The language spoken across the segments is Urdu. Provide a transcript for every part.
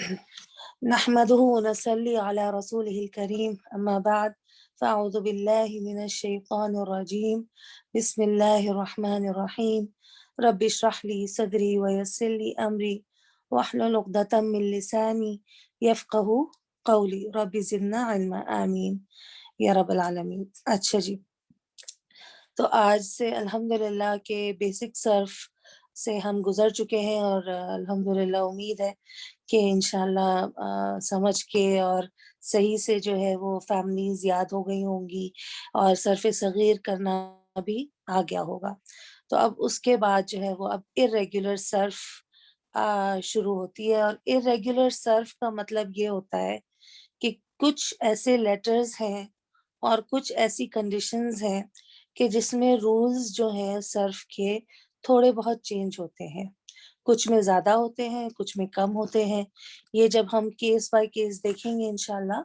نحمده ونصلي على رسوله الكريم أما بعد فأعوذ بالله من الشيطان الرجيم بسم الله الرحمن الرحيم رب اشرح لي صدري ويسر لي أمري واحلل عقدة من لساني يفقه قولي رب زدنا علما آمین یا رب العالمین. اچھا جی، تو آج سے الحمدللہ کے بیسک صرف سے ہم گزر چکے ہیں اور الحمدللہ امید ہے کہ انشاءاللہ سمجھ کے اور صحیح سے جو ہے وہ فیملیز یاد ہو گئی ہوں گی اور صرف صغیر کرنا بھی آ گیا ہوگا. تو اب اس کے بعد جو ہے وہ اب ارریگولر صرف شروع ہوتی ہے. اور ارریگولر صرف کا مطلب یہ ہوتا ہے کہ کچھ ایسے لیٹرز ہیں اور کچھ ایسی کنڈیشنز ہیں کہ جس میں رولز جو ہیں صرف کے تھوڑے بہت چینج ہوتے ہیں. کچھ میں زیادہ ہوتے ہیں، کچھ میں کم ہوتے ہیں. یہ جب ہم کیس بائی کیس دیکھیں گے انشاءاللہ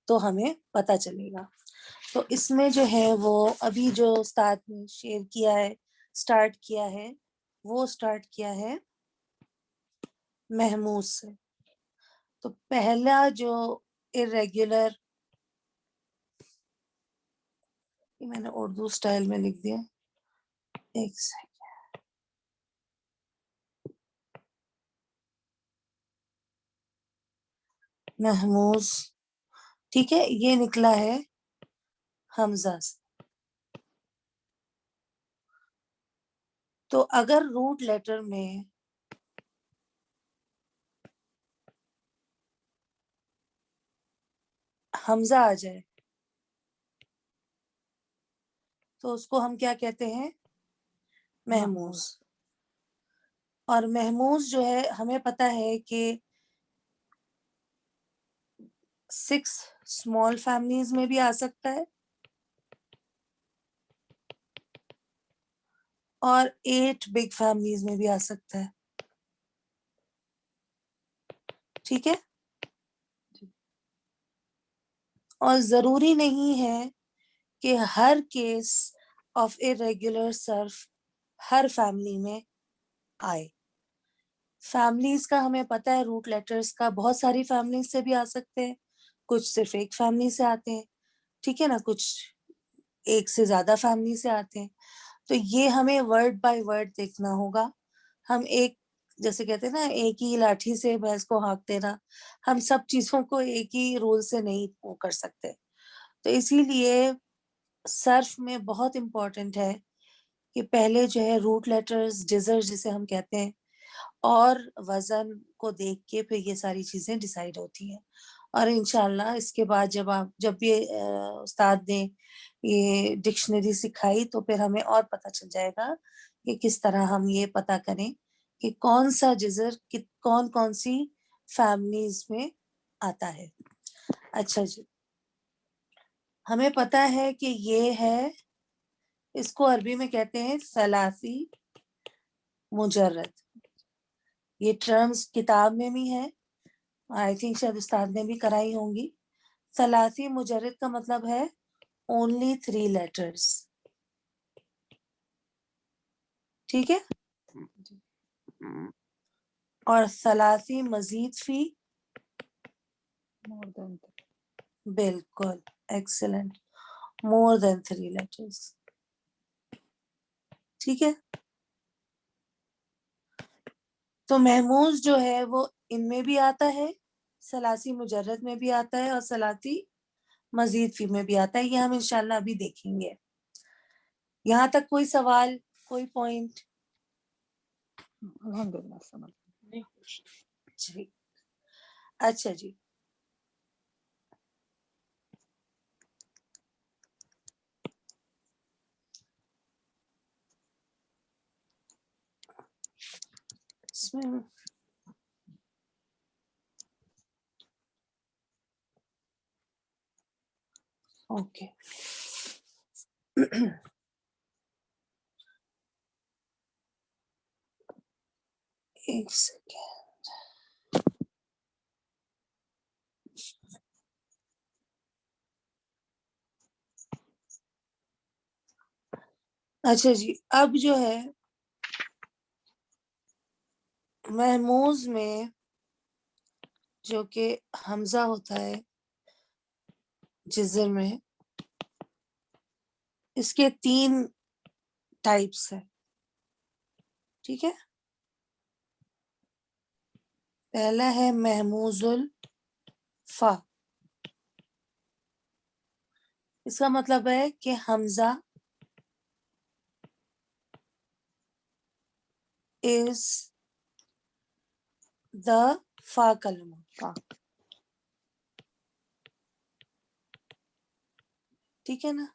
تو ہمیں پتہ چلے گا. تو اس میں جو ہے وہ ابھی جو استاد نے شیئر کیا ہے، سٹارٹ کیا ہے، وہ سٹارٹ کیا ہے محمود سے. تو پہلا جو ارریگولر، میں نے اردو سٹائل میں لکھ دیا، ایک سیکنڈ. محمود، ٹھیک ہے، یہ نکلا ہے حمزہ سے. تو اگر روٹ لیٹر میں حمزہ آ جائے تو اس کو ہم کیا کہتے ہیں؟ محموز. اور محموز جو ہے ہمیں پتہ ہے کہ 6 اسمال فیملیز میں بھی آ سکتا ہے اور 8 بگ فیملیز میں بھی آ سکتا ہے. ٹھیک ہے، اور ضروری نہیں ہے کہ ہر کیس آف ارریگولر صرف ہر فیملی میں آئے. فیملیز کا ہمیں پتہ ہے روٹ لیٹرز کا بہت ساری فیملیز سے بھی آ سکتے ہیں، کچھ صرف ایک فیملی سے آتے ہیں، ٹھیک ہے نا، کچھ ایک سے زیادہ فیملی سے آتے ہیں. تو یہ ہمیں ورڈ بائی ورڈ دیکھنا ہوگا. ہم ایک، جیسے کہتے ہیں نا، ایک ہی لاٹھی سے بھینس کو ہانکتے نا، ہم سب چیزوں کو ایک ہی رول سے نہیں کر سکتے. تو اسی لیے صرف میں بہت امپورٹنٹ ہے کہ پہلے جو ہے روٹ لیٹرز، ڈیزر جسے ہم کہتے ہیں، اور وزن کو دیکھ کے پھر یہ ساری چیزیں ڈیسائیڈ ہوتی ہیں. اور انشاءاللہ اس کے بعد جب بھی استاد نے یہ ڈکشنری سکھائی تو پھر ہمیں اور پتہ چل جائے گا کہ کس طرح ہم یہ پتہ کریں کہ کون سا جزر کون کون سی فیملیز میں آتا ہے. اچھا جی، ہمیں پتہ ہے کہ یہ ہے، اس کو عربی میں کہتے ہیں ثلاثی مجرد. یہ ٹرمز کتاب میں بھی ہے، آئی تھنک شاید استاد نے بھی کرائی ہوں گی. ثلاثی مجرد کا مطلب ہے only 3 letters. ٹھیک ہے، اور ثلاثی مزید فی، بالکل ایکسلنٹ، more than 3 letters. ٹھیک ہے، تو محموز جو ہے وہ ان میں بھی آتا ہے، ثلاثی مجرد میں بھی آتا ہے، اور ثلاثی مزید فی میں بھی آتا ہے. یہ ہم انشاءاللہ ابھی دیکھیں گے. یہاں تک کوئی سوال، کوئی پوائنٹ؟ الحمدللہ سمجھ جی اچھا جی. اس میں اوکے ایک سیکنڈ. اچھا جی، اب جو ہے محموز میں جو کہ حمزہ ہوتا ہے جزر میں، اس کے 3 ٹائپس ہیں. ٹھیک ہے، پہلا ہے محموز الفا. اس کا مطلب ہے کہ حمزہ is the فا کلمہ. ٹھیک ہے نا.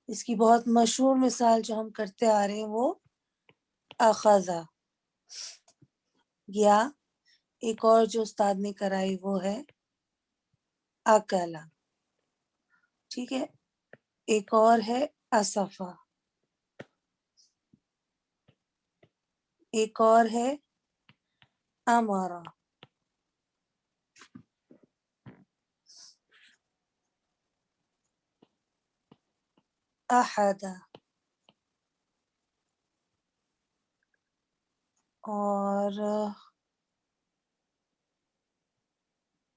اس کی بہت مشہور مثال جو ہم کرتے آ رہے ہیں وہ اخذا، یا ایک اور جو استاد نے کرائی وہ ہے اکلا. ٹھیک ہے، ایک اور ہے اسفا، ایک اور ہے امارا. احدا، اور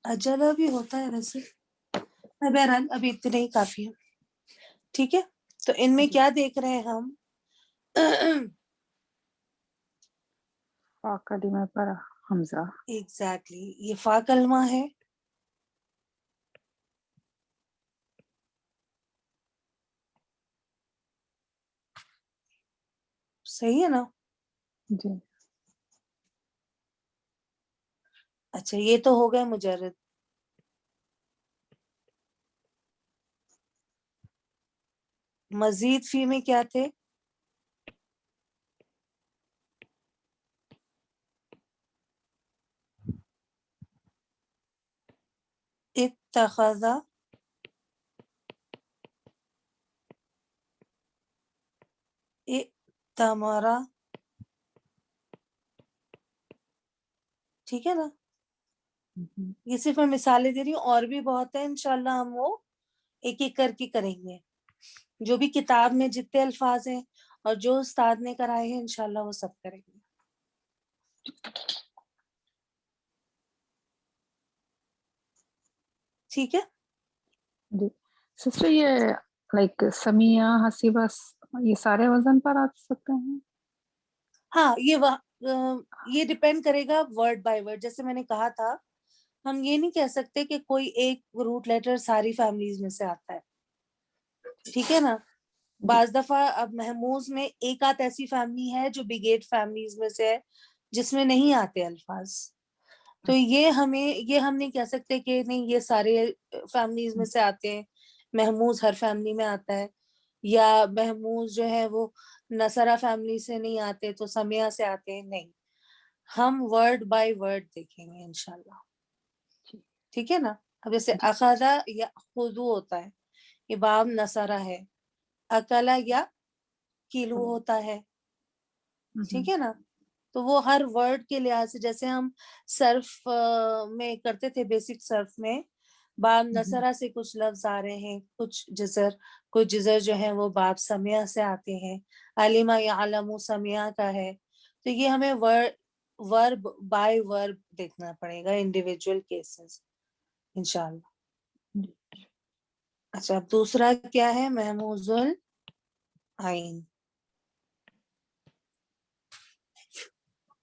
اجلا بھی ہوتا ہے ویسے. بہرحال ابھی اتنے ہی کافی ہے. ٹھیک ہے، تو ان میں کیا دیکھ رہے ہیں ہم؟ فا کلمہ پر حمزہ. ایگزیکٹلی، یہ فا کلمہ ہے. صحیح ہے نا؟ جی اچھا، یہ تو ہو گئے مجرد. مزید فی میں کیا تھے؟ اتخذ، ائتمر. ٹھیک ہے نا. یہ صرف میں مثالیں دے رہی ہوں، اور بھی بہت ہے. انشاءاللہ ہم وہ ایک ایک کر کے کریں گے. جو بھی کتاب میں جتنے الفاظ ہیں اور جو استاد نے کرائے ہیں انشاءاللہ وہ سب کریں گے. ٹھیک ہے. جی سسٹر، یہ لائک سمیہ، حسیبہ، یہ سارے وزن پر آ سکتے ہیں؟ ہاں، یہ ڈیپینڈ کرے گا ورڈ بائی ورڈ. جیسے میں نے کہا تھا، ہم یہ نہیں کہہ سکتے کہ کوئی ایک روٹ لیٹر ساری فیملیز میں سے آتا ہے. ٹھیک ہے نا. بعض دفعہ اب محموز میں ایک آدھ ایسی فیملی ہے جو بگیٹ فیملیز میں سے ہے جس میں نہیں آتے الفاظ. تو یہ ہم نہیں کہہ سکتے کہ نہیں یہ سارے فیملیز میں سے آتے ہیں. محموز ہر فیملی میں آتا ہے، یا محموز جو ہے وہ نصرہ فیملی سے نہیں آتے تو سمیہ سے آتے ہیں. نہیں، ہم ورڈ بائی ورڈ دیکھیں گے انشاءاللہ. ٹھیک ہے نا. اب جیسے اخذا یا خذو ہوتا ہے، یہ باب نصرہ ہے. اکلا یا کلو ہوتا ہے. ٹھیک ہے نا. تو وہ ہر ورڈ کے لحاظ سے، جیسے ہم صرف میں کرتے تھے، بیسک صرف میں باب نصرہ سے کچھ لفظ آ رہے ہیں، کچھ جزر جو ہیں وہ باب سمیہ سے آتے ہیں. علمہ یعلم سمیہ کا ہے. تو یہ ہمیں ورب بائی ورب دیکھنا پڑے گا، انڈیویجول کیسز انشاءاللہ. اچھا، اب دوسرا کیا ہے؟ محموز العین.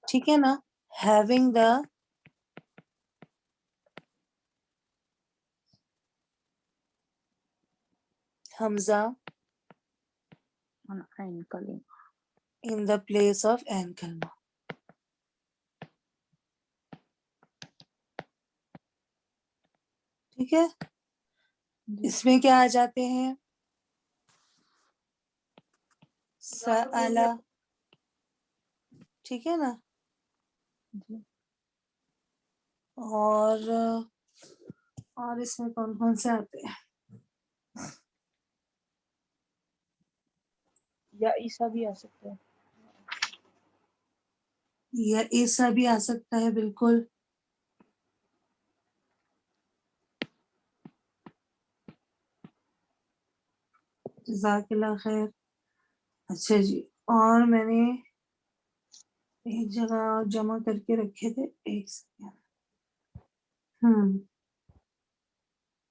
ٹھیک ہے نا. having the حمزہ عین کلمہ in the place of عین کلمہ. ٹھیک ہے. اس میں کیا آ جاتے ہیں؟ سألا. ٹھیک ہے نا. اور اس میں کون کون سے آتے ہیں؟ یا عیسیٰ بھی آ سکتا ہے. یا ایسا بھی آ سکتا ہے، بالکل. جزاک اللہ خیر. اچھا جی، اور میں نے ایک جگہ جمع کر کے رکھے تھے، ایک سیکنڈ.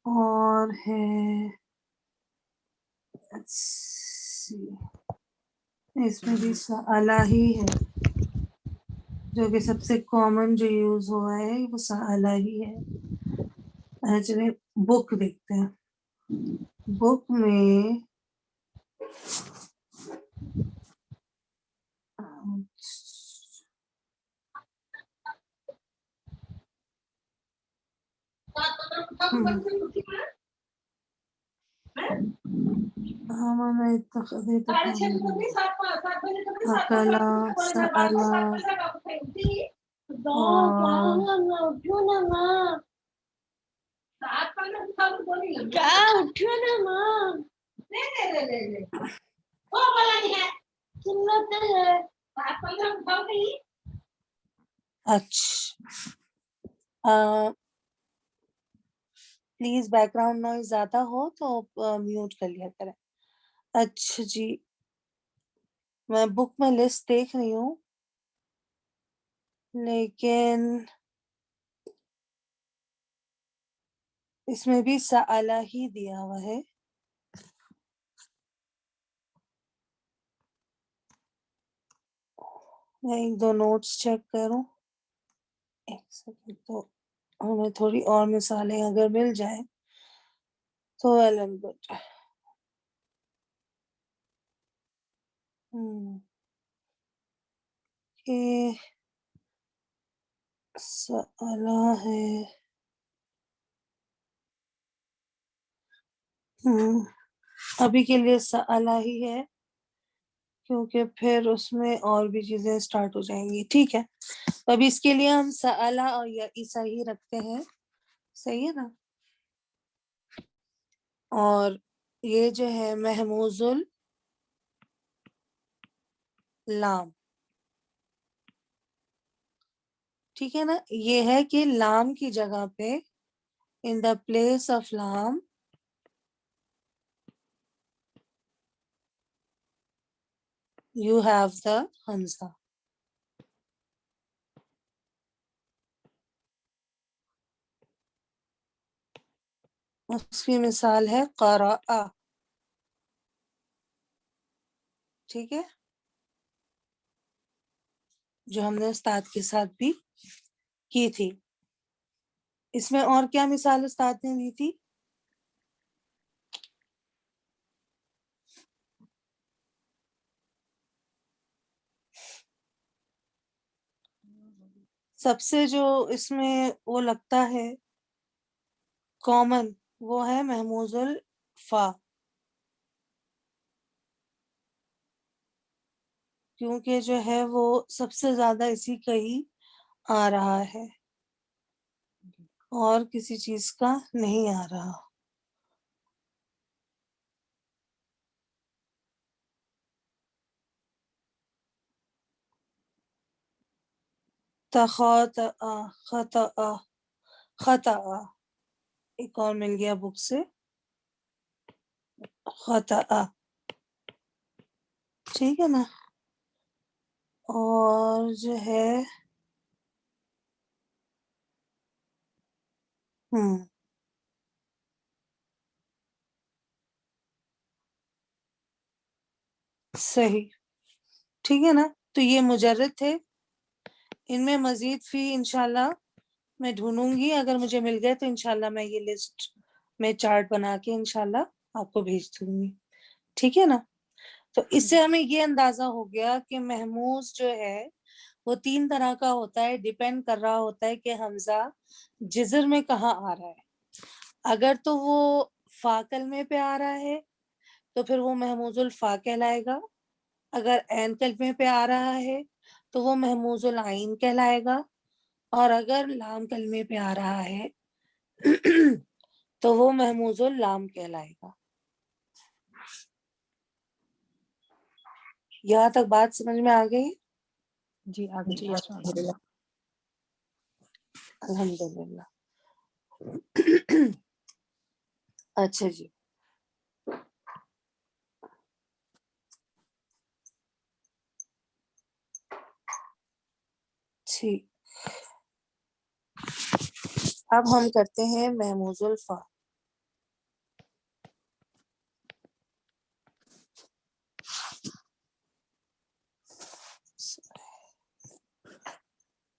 اور ہے let's see، اس میں بھی سألہ ہی ہے، جو کہ سب سے کامن جو یوز ہوا ہے وہ سألہ ہی ہے۔ چلیں بک دیکھتے ہیں، بک میں اکلا سألا اچھا، پلیز بیک گراؤنڈ نوائز زیادہ ہو تو میوٹ کر لیا کریں۔ اچھا جی، میں بک میں لسٹ دیکھ رہی ہوں، لیکن اس میں بھی سألہ ہی دیا ہوا ہے۔ میں ایک دو نوٹس چیک کروں، ایک سیکنڈ، تو ہمیں تھوڑی اور مثالیں اگر مل جائیں تو ویل اینڈ گڈ۔ یہ سألہ ہے، ابھی کے لیے سألہ ہی ہے، کیونکہ پھر اس میں اور بھی چیزیں سٹارٹ ہو جائیں گی۔ ٹھیک ہے، تو ابھی اس کے لیے ہم سألہ اور یئس ہی رکھتے ہیں، صحیح ہے نا؟ اور یہ جو ہے محموز اللام، ٹھیک ہے نا؟ یہ ہے کہ لام کی جگہ پہ in the place of لام you have the حمزہ۔ اس کی مثال ہے قرأ، ٹھیک ہے، جو ہم نے استاد کے ساتھ بھی کی تھی۔ اس میں اور کیا مثال استاد نے دی تھی؟ سب سے جو اس میں وہ لگتا ہے کامن، وہ ہے محموز الفا، کیونکہ جو ہے وہ سب سے زیادہ اسی کا ہی آ رہا ہے اور کسی چیز کا نہیں آ رہا۔ تخاطأ، خطأ، خطأ، ایک اور مل گیا بک سے، خطأ، ٹھیک ہے نا؟ اور جو ہے صحیح، ٹھیک ہے نا؟ تو یہ مجرد تھے، ان میں مزید فی انشاءاللہ میں ڈھونڈوں گی، اگر مجھے مل گئے تو انشاءاللہ میں یہ لسٹ میں چارٹ بنا کے انشاءاللہ آپ کو بھیج دوں گی، ٹھیک ہے نا؟ تو اس سے ہمیں یہ اندازہ ہو گیا کہ محموز جو ہے وہ تین طرح کا ہوتا ہے، ڈیپینڈ کر رہا ہوتا ہے کہ حمزہ جزر میں کہاں آ رہا ہے۔ اگر تو وہ فا کلمے پہ آ رہا ہے تو پھر وہ محموز الفا کہلائے گا، اگر عین کلمے پہ آ رہا ہے تو وہ محموز العین کہلائے گا، اور اگر لام کلمے پہ آ رہا ہے تو وہ محموز اللام کہلائے گا۔ یہاں تک بات سمجھ میں آ گئی؟ جی آگے الحمدللہ۔ اچھا جی، ٹھیک، اب ہم کرتے ہیں محموز الفا.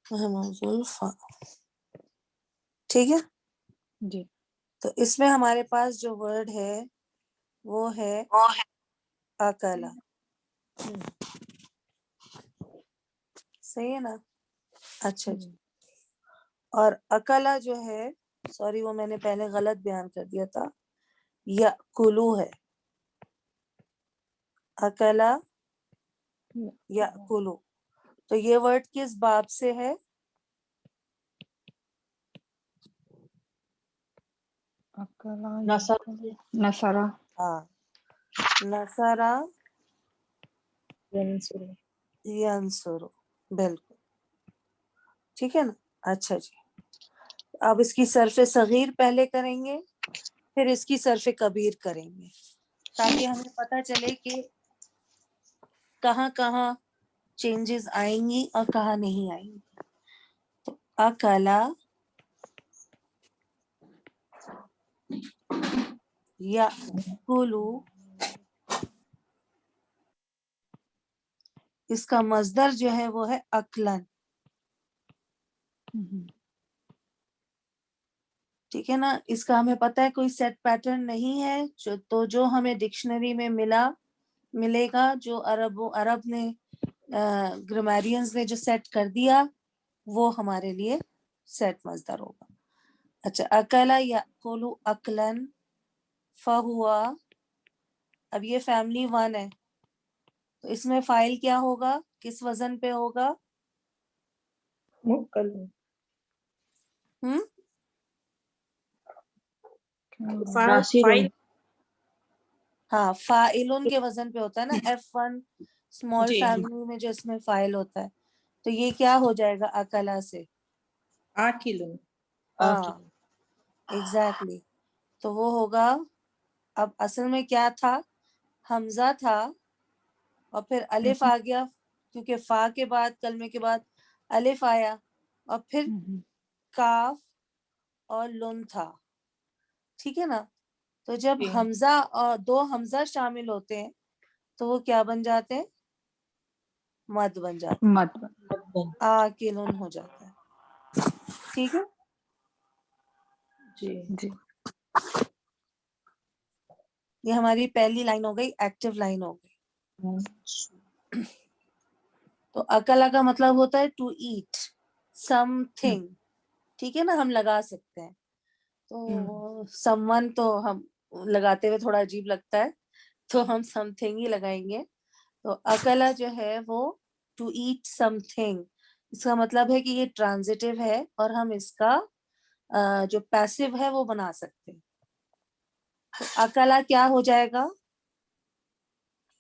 محموز الفا ٹھیک ہے. جی تو اس میں ہمارے پاس جو ورڈ ہے وہ ہے اکلا. صحیح ہے نا. اچھا جی. اور اکلا جو ہے سوری وہ میں نے پہلے غلط بیان کر دیا تھا. یأکلو ہے. اکلا یأکلو. تو یہ ورڈ کس باب سے ہے؟ نصرہ. ہاں نصرہ ینصرو. ینصرو. بالکل ٹھیک ہے نا. اچھا جی. اب اس کی صرف صغیر پہلے کریں گے پھر اس کی صرف کبیر کریں گے تاکہ ہمیں پتہ چلے کہ کہاں کہاں چینجز آئیں گی اور کہاں نہیں آئیں گی. تو اکلا یأکلو اس کا مصدر جو ہے وہ ہے اکلن. ٹھیک ہے نا. اس کا ہمیں پتہ ہے کوئی سیٹ پیٹرن نہیں ہے تو جو ہمیں ڈکشنری میں ملے گا جو عرب نے گرامیرینز نے جو سیٹ کر دیا وہ ہمارے لیے سیٹ مصدر ہوگا. اچھا اکلا یأکلو اکلن فہوا. اب یہ فیملی 1 ہے تو اس میں فاعل کیا ہوگا کس وزن پہ ہوگا؟ مؤکل. فاعل. ہاں فاعلن کے وزن پہ ہوتا ہے نا. F1 اسمال جی فیملی میں جو اس میں فاعل ہوتا ہے تو یہ کیا ہو جائے گا اکلا سے؟ آکلن. ہاں ایگزیکٹلی. تو وہ ہوگا اب اصل میں کیا تھا حمزہ تھا اور پھر الف آ گیا کیونکہ فا کے بعد کلمے کے بعد الف آیا اور پھر کاف اور لن تھا. ٹھیک ہے نا. تو جب جی. حمزہ اور 2 حمزہ شامل ہوتے ہیں تو وہ کیا بن جاتے ہیں؟ مد بن جاتے ہیں. آکلن ہو جاتا ہے. ٹھیک ہے. جی جی یہ ہماری پہلی لائن ہو گئی ایکٹیو لائن ہو گئی. تو اکلا کا مطلب ہوتا ہے ٹو ایٹ سم تھنگ. ٹھیک ہے نا. ہم لگا سکتے ہیں تو سم ون تو ہم لگاتے ہوئے تھوڑا عجیب لگتا ہے تو ہم سم تھنگ ہی لگائیں گے. تو اکلا جو ہے وہ ٹو ایٹ سم تھنگ. اس کا مطلب ہے کہ یہ ٹرانزیٹیو ہے اور ہم اس کا جو پیسو ہے وہ بنا سکتے ہیں. تو اکلا کیا ہو جائے گا؟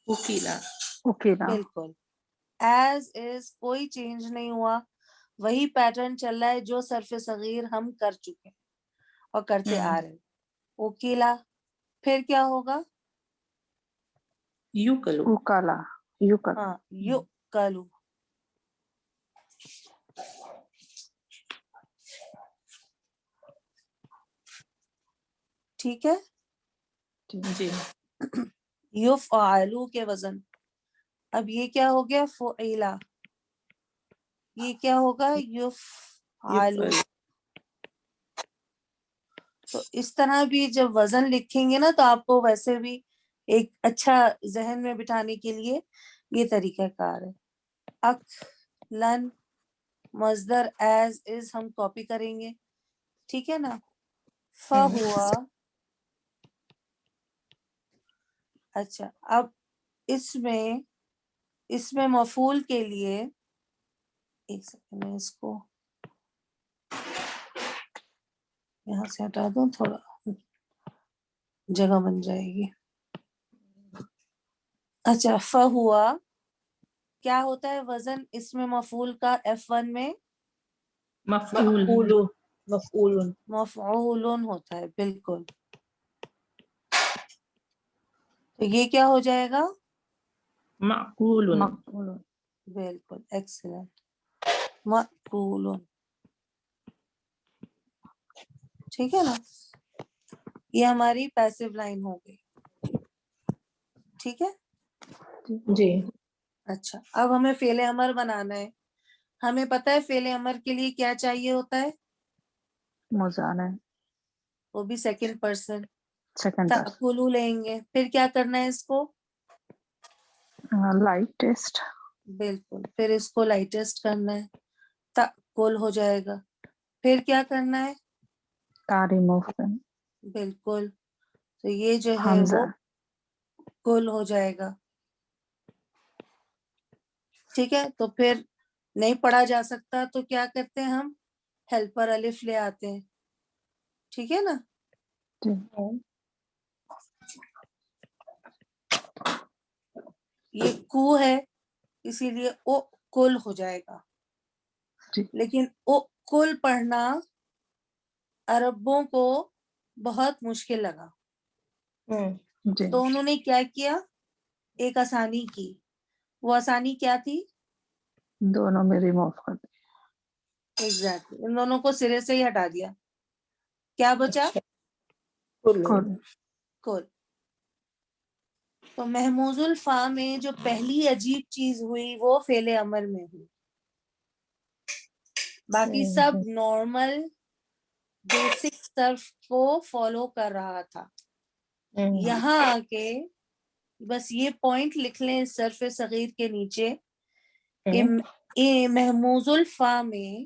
اکیلا. بالکل ایز از کوئی چینج نہیں ہوا. وہی پیٹرن چل رہا ہے جو صرف صغیر ہم کر چکے ہیں اور کرتے آ رہے ہیں. اوکیلا پھر کیا ہوگا؟ یوکلو. اکلا. ہاں یو کلو. ٹھیک ہے. جی یفعلو کے وزن. اب یہ کیا ہو گیا فعیلا. یہ کیا ہوگا یفعلو. تو اس طرح بھی جب وزن لکھیں گے نا تو آپ کو ویسے بھی ایک اچھا ذہن میں بٹھانے کے لیے یہ طریقہ کار ہے. اکلن مصدر ایز از ہم کاپی کریں گے. ٹھیک ہے نا. فہوا. اچھا اب اس میں مفعول کے لیے ایک سیکنڈ میں اس کو یہاں سے ہٹا دوں تھوڑا جگہ بن جائے گی. اچھا فہوا کیا ہوتا ہے وزن اس میں مفعول کا F1 میں؟ مفعول. مفعول ہوتا ہے. بالکل. تو یہ کیا ہو جائے گا؟ معقول. بالکل ایکسلنٹ. معقول. ٹھیک ہے نا, یہ ہماری پیسو لائن ہو گئی. ٹھیک ہے. جی اچھا, اب ہمیں فعل امر بنانا ہے. ہمیں پتہ ہے فعل امر کے لیے کیا چاہیے ہوتا ہے, مزارع وہ بھی سیکنڈ پرسن. سیکنڈ پرسن تأکلوا لیں گے, پھر کیا کرنا ہے اس کو, لائٹ ٹیسٹ بالکل, پھر اس کو لائٹسٹ کرنا ہے, تأکل ہو جائے گا. پھر کیا کرنا ہے, تا ریموو کرنا بالکل, تو یہ جو ہے حمزہ وہ کل ہو جائے گا. ٹھیک ہے, تو پھر نہیں پڑھا جا سکتا تو کیا کرتے ہیں ہم, ہیلپر الف لے آتے ہیں. ٹھیک ہے نا. جی یہ کو ہے اسی لیے او کل ہو جائے گا. جی لیکن او کل پڑھنا عربوں کو بہت مشکل لگا, جی تو انہوں نے کیا کیا, ایک آسانی کی. وہ آسانی کیا تھی, دونوں میں ریموو کر دیں. ایگزیکٹلی, ان دونوں کو سرے سے ہی ہٹا دیا. کیا بچا, کل کل. تو محموز الفا میں جو پہلی عجیب چیز ہوئی وہ فعل امر میں ہوئی. باقی سب نارمل بیسک صرف کو فالو کر رہا تھا. یہاں آ کے بس یہ پوائنٹ لکھ لیں اس ظرف صغیر کے نیچے کہ محموز الفا میں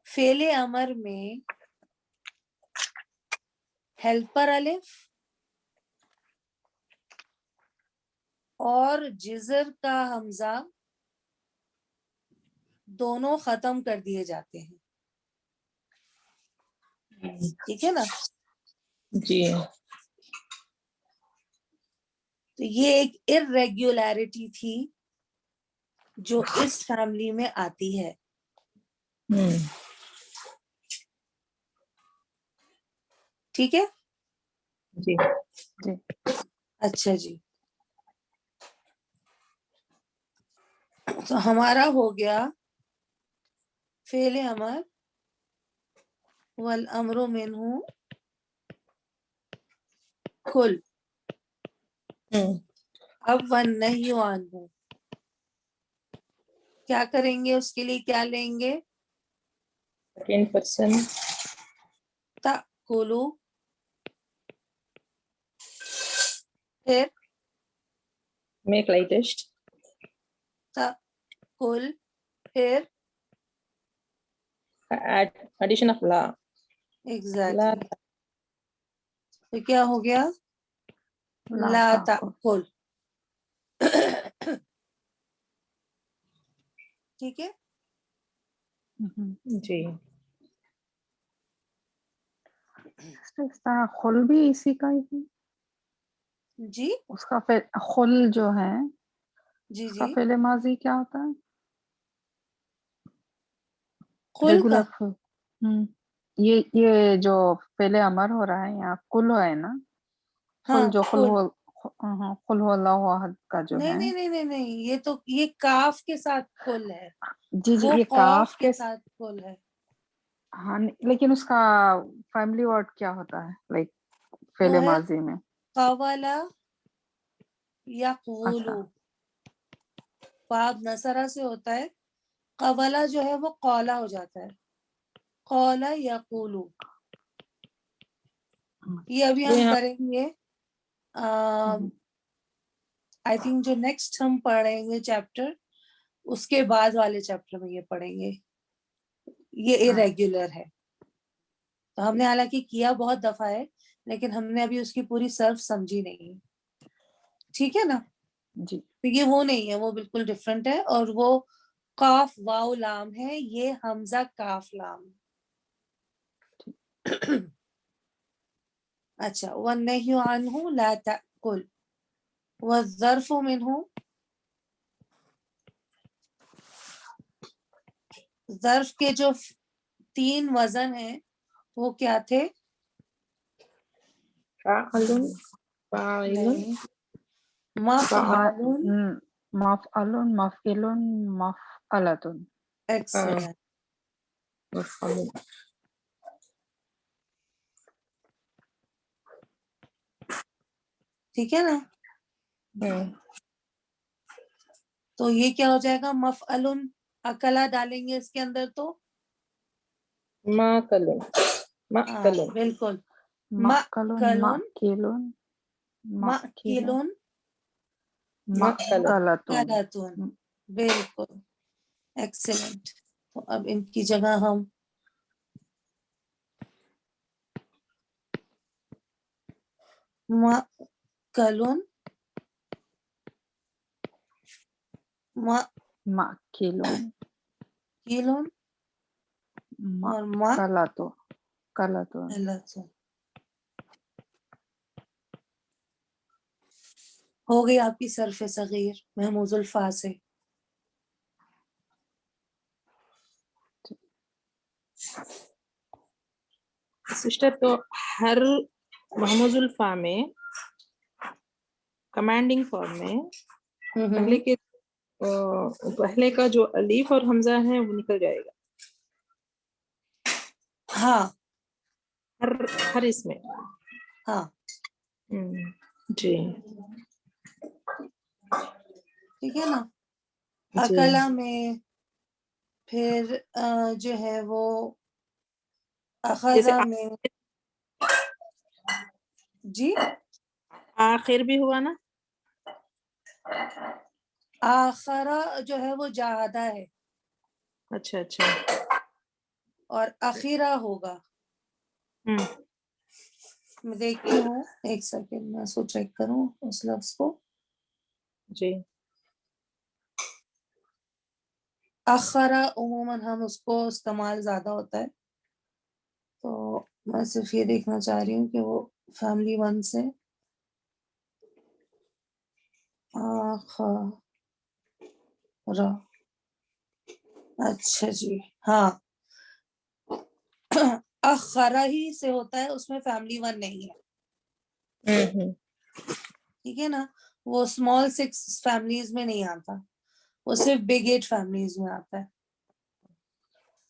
فعل امر میں ہیلپر الف اور جزر کا حمزہ دونوں ختم کر دیے جاتے ہیں. ٹھیک ہے نا. جی تو یہ ایک ارریگولیرٹی تھی جو اس فیملی میں آتی ہے. ٹھیک ہے. جی جی اچھا جی, تو ہمارا ہو گیا فعل امر والامر منہ کل. اب والنہی عنہ کیا کریں گے, اس کے لیے کیا لیں گے, سیکنڈ پرسن تأکلوا, پھر میک لائٹسٹ تأکل, پھر ایڈیشن آف لا ایگزیکٹلی, تو کیا ہو گیا, لا تأکل. ٹھیک ہے. جی اس طرح خل بھی اسی کا ہی ہے. جی اس کا خل جو ہے جی اس کا جی, فعل ماضی کیا ہوتا ہے, قل کا, ریگولر فعل. یہ جو فعل امر ہو رہا ہے یہاں کل ہے نا, ہاں خل جو قل, قل هو اللہ احد کا جو نہیں ہے. نہیں نہیں نہیں نہیں, یہ تو یہ کاف کے ساتھ کل ہے, جی جی وہ یہ قوف کاف کے ساتھ کل ہے. ہاں لیکن اس کا فیملی ورڈ کیا ہوتا ہے, لائک فعل وہ ہے ماضی میں. قولا اچھا یقولو, باب نصرہ سے ہوتا ہے, قولا جو ہے وہ قولا ہو جاتا ہے, قولا یقولو. یہ ابھی ہم کریں گے, آئی تھنک جو نیکسٹ ہم پڑھیں گے چیپٹر اس کے بعد والے چیپٹر میں یہ پڑھیں گے. یہ ارریگولر ہے, تو ہم نے حالانکہ کیا بہت دفعہ ہے لیکن ہم نے ابھی اس کی پوری صرف سمجھی نہیں. ٹھیک ہے نا. جی تو یہ وہ نہیں ہے, وہ بالکل ڈفرینٹ ہے, اور وہ قاف واو لام ہے, یہ حمزہ کاف لام. اچھا, والنہی عنہ لا تأکل, والظرف منہ, ظرف کے جو 3 وزن ہیں وہ کیا تھے, فاعل فاعل نہیں, مفعول, مفعل مفعل مفعلۃ. ایکسلنٹ. مفعول ٹھیک ہے نا. تو یہ کیا ہو جائے گا؟ مفعلن. اکلا ڈالیں گے اس کے اندر تو ماکلن ماکلن بالکل مأکلون مأکلون مأکلون مأکلون مأکلون مأکلتون. کلتون. بالکل ایکسلنٹ. تو اب ان کی جگہ ہم مأکلون مأکلون مأکلون اور مأکلتون کلتون. مأکلتون. ہو گئی آپ کی صرف صغیر محموز الفا سے. سسٹر تو ہر محموز الفا میں کمانڈنگ فارم میں پہلے کا جو الف اور حمزہ ہے وہ نکل جائے گا ہاں ہر اس میں. ہاں جی ٹھیک ہے نا. جی اکلا میں پھر جو ہے وہ جیسے اخذا میں جی آخر بھی ہوا نا. آخرا جو ہے وہ جاہدہ ہے اچھا اچھا اور اخیرہ ہوگا. میں دیکھتی ہوں ایک سیکنڈ میں اس کو چیک کروں اس لفظ کو. جی اخرا عموماً ہم اس کو استعمال زیادہ ہوتا ہے تو میں صرف یہ دیکھنا چاہ رہی ہوں کہ وہ فیملی ون سے آخرا. اچھا جی ہاں اخرا ہی سے ہوتا ہے اس میں فیملی ون نہیں ہے. ٹھیک ہے نا. وہ اسمال 6 فیملیز میں نہیں آتا وہ صرف بگ 8 فیملیز میں آتا ہے.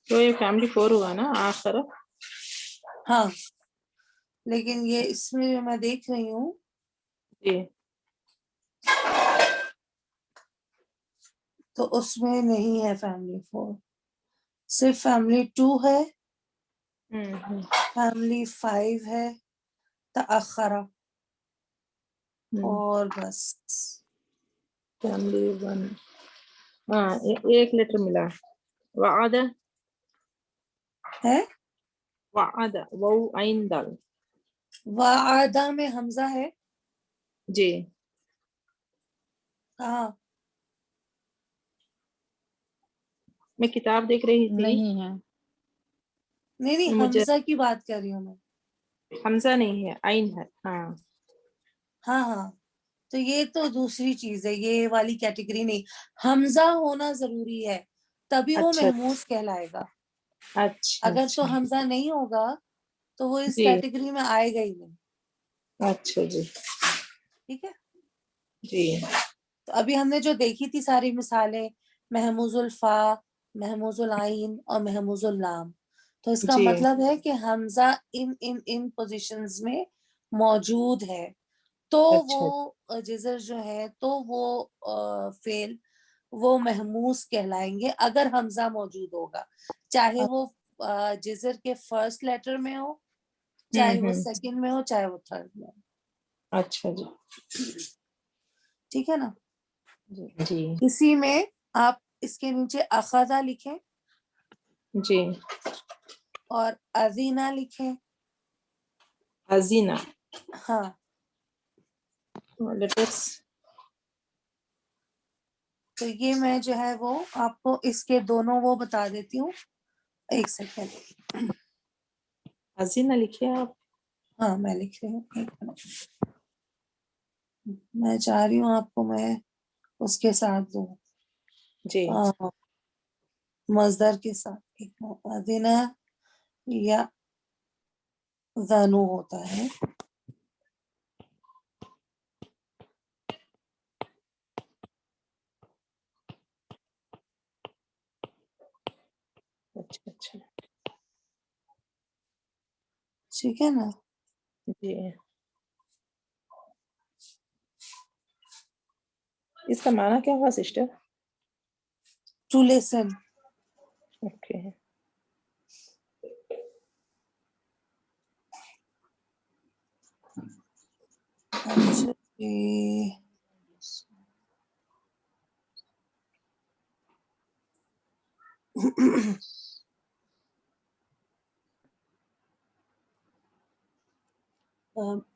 تو یہ فیملی 4 ہوا نا آخر. ہاں لیکن یہ اس میں جو میں دیکھ رہی ہوں جی تو اس میں نہیں ہے فیملی 4 صرف فیملی 2 ہے فیملی 5 ہے تأخرہ اور بس. فیملی 1 ہاں ایک لیٹر ملا وعدہ ہے. وعدہ واو عین دال. وعدہ میں حمزہ ہے. جی کہاں؟ میں کتاب دیکھ رہی تھی. نہیں ہے. نہیں مجھے حمزہ کی بات کر رہی ہوں میں. حمزہ نہیں ہے عین ہے. ہاں ہاں ہاں تو یہ تو دوسری چیز ہے یہ والی کیٹیگری نہیں. حمزہ ہونا ضروری ہے تبھی وہ اچھا محموز کہلائے گا. اچھا اگر تو اچھا حمزہ نہیں ہوگا تو وہ اس جی کیٹیگری میں آئے گا ہی نہیں. اچھا جی ٹھیک ہے. جی تو ابھی ہم نے جو دیکھی تھی ساری مثالیں محموز الفا محموز العین اور محموز اللام تو اس کا جی مطلب ہے کہ حمزہ ان پوزیشنز میں موجود ہے تو اچھا وہ جزر جو ہے تو وہ فعل وہ محموز کہلائیں گے اگر حمزہ موجود ہوگا چاہے وہ جزر کے فرسٹ لیٹر میں ہو چاہے وہ سیکنڈ میں ہو چاہے وہ تھرڈ میں ہو. اچھا جی ٹھیک ہے نا. جی اسی میں آپ اس کے نیچے اخذا لکھیں جی اور اذینہ لکھیں. حزینہ ہاں لیٹرس. تو یہ میں جو ہے وہ آپ کو اس کے دونوں وہ بتا دیتی ہوں. ایک سیکنڈ. حزینہ لکھیے آپ. ہاں میں لکھ رہی ہوں ایک منٹ. میں چاہ رہی ہوں آپ کو میں اس کے ساتھ دوں جی مصدر کے ساتھ اذینہ یا ذنو ہوتا ہے. اچھا اچھا ٹھیک ہے نا. جی اس کا معنی کیا ہوا سسٹر؟ To listen. اوکے. اچھا جی.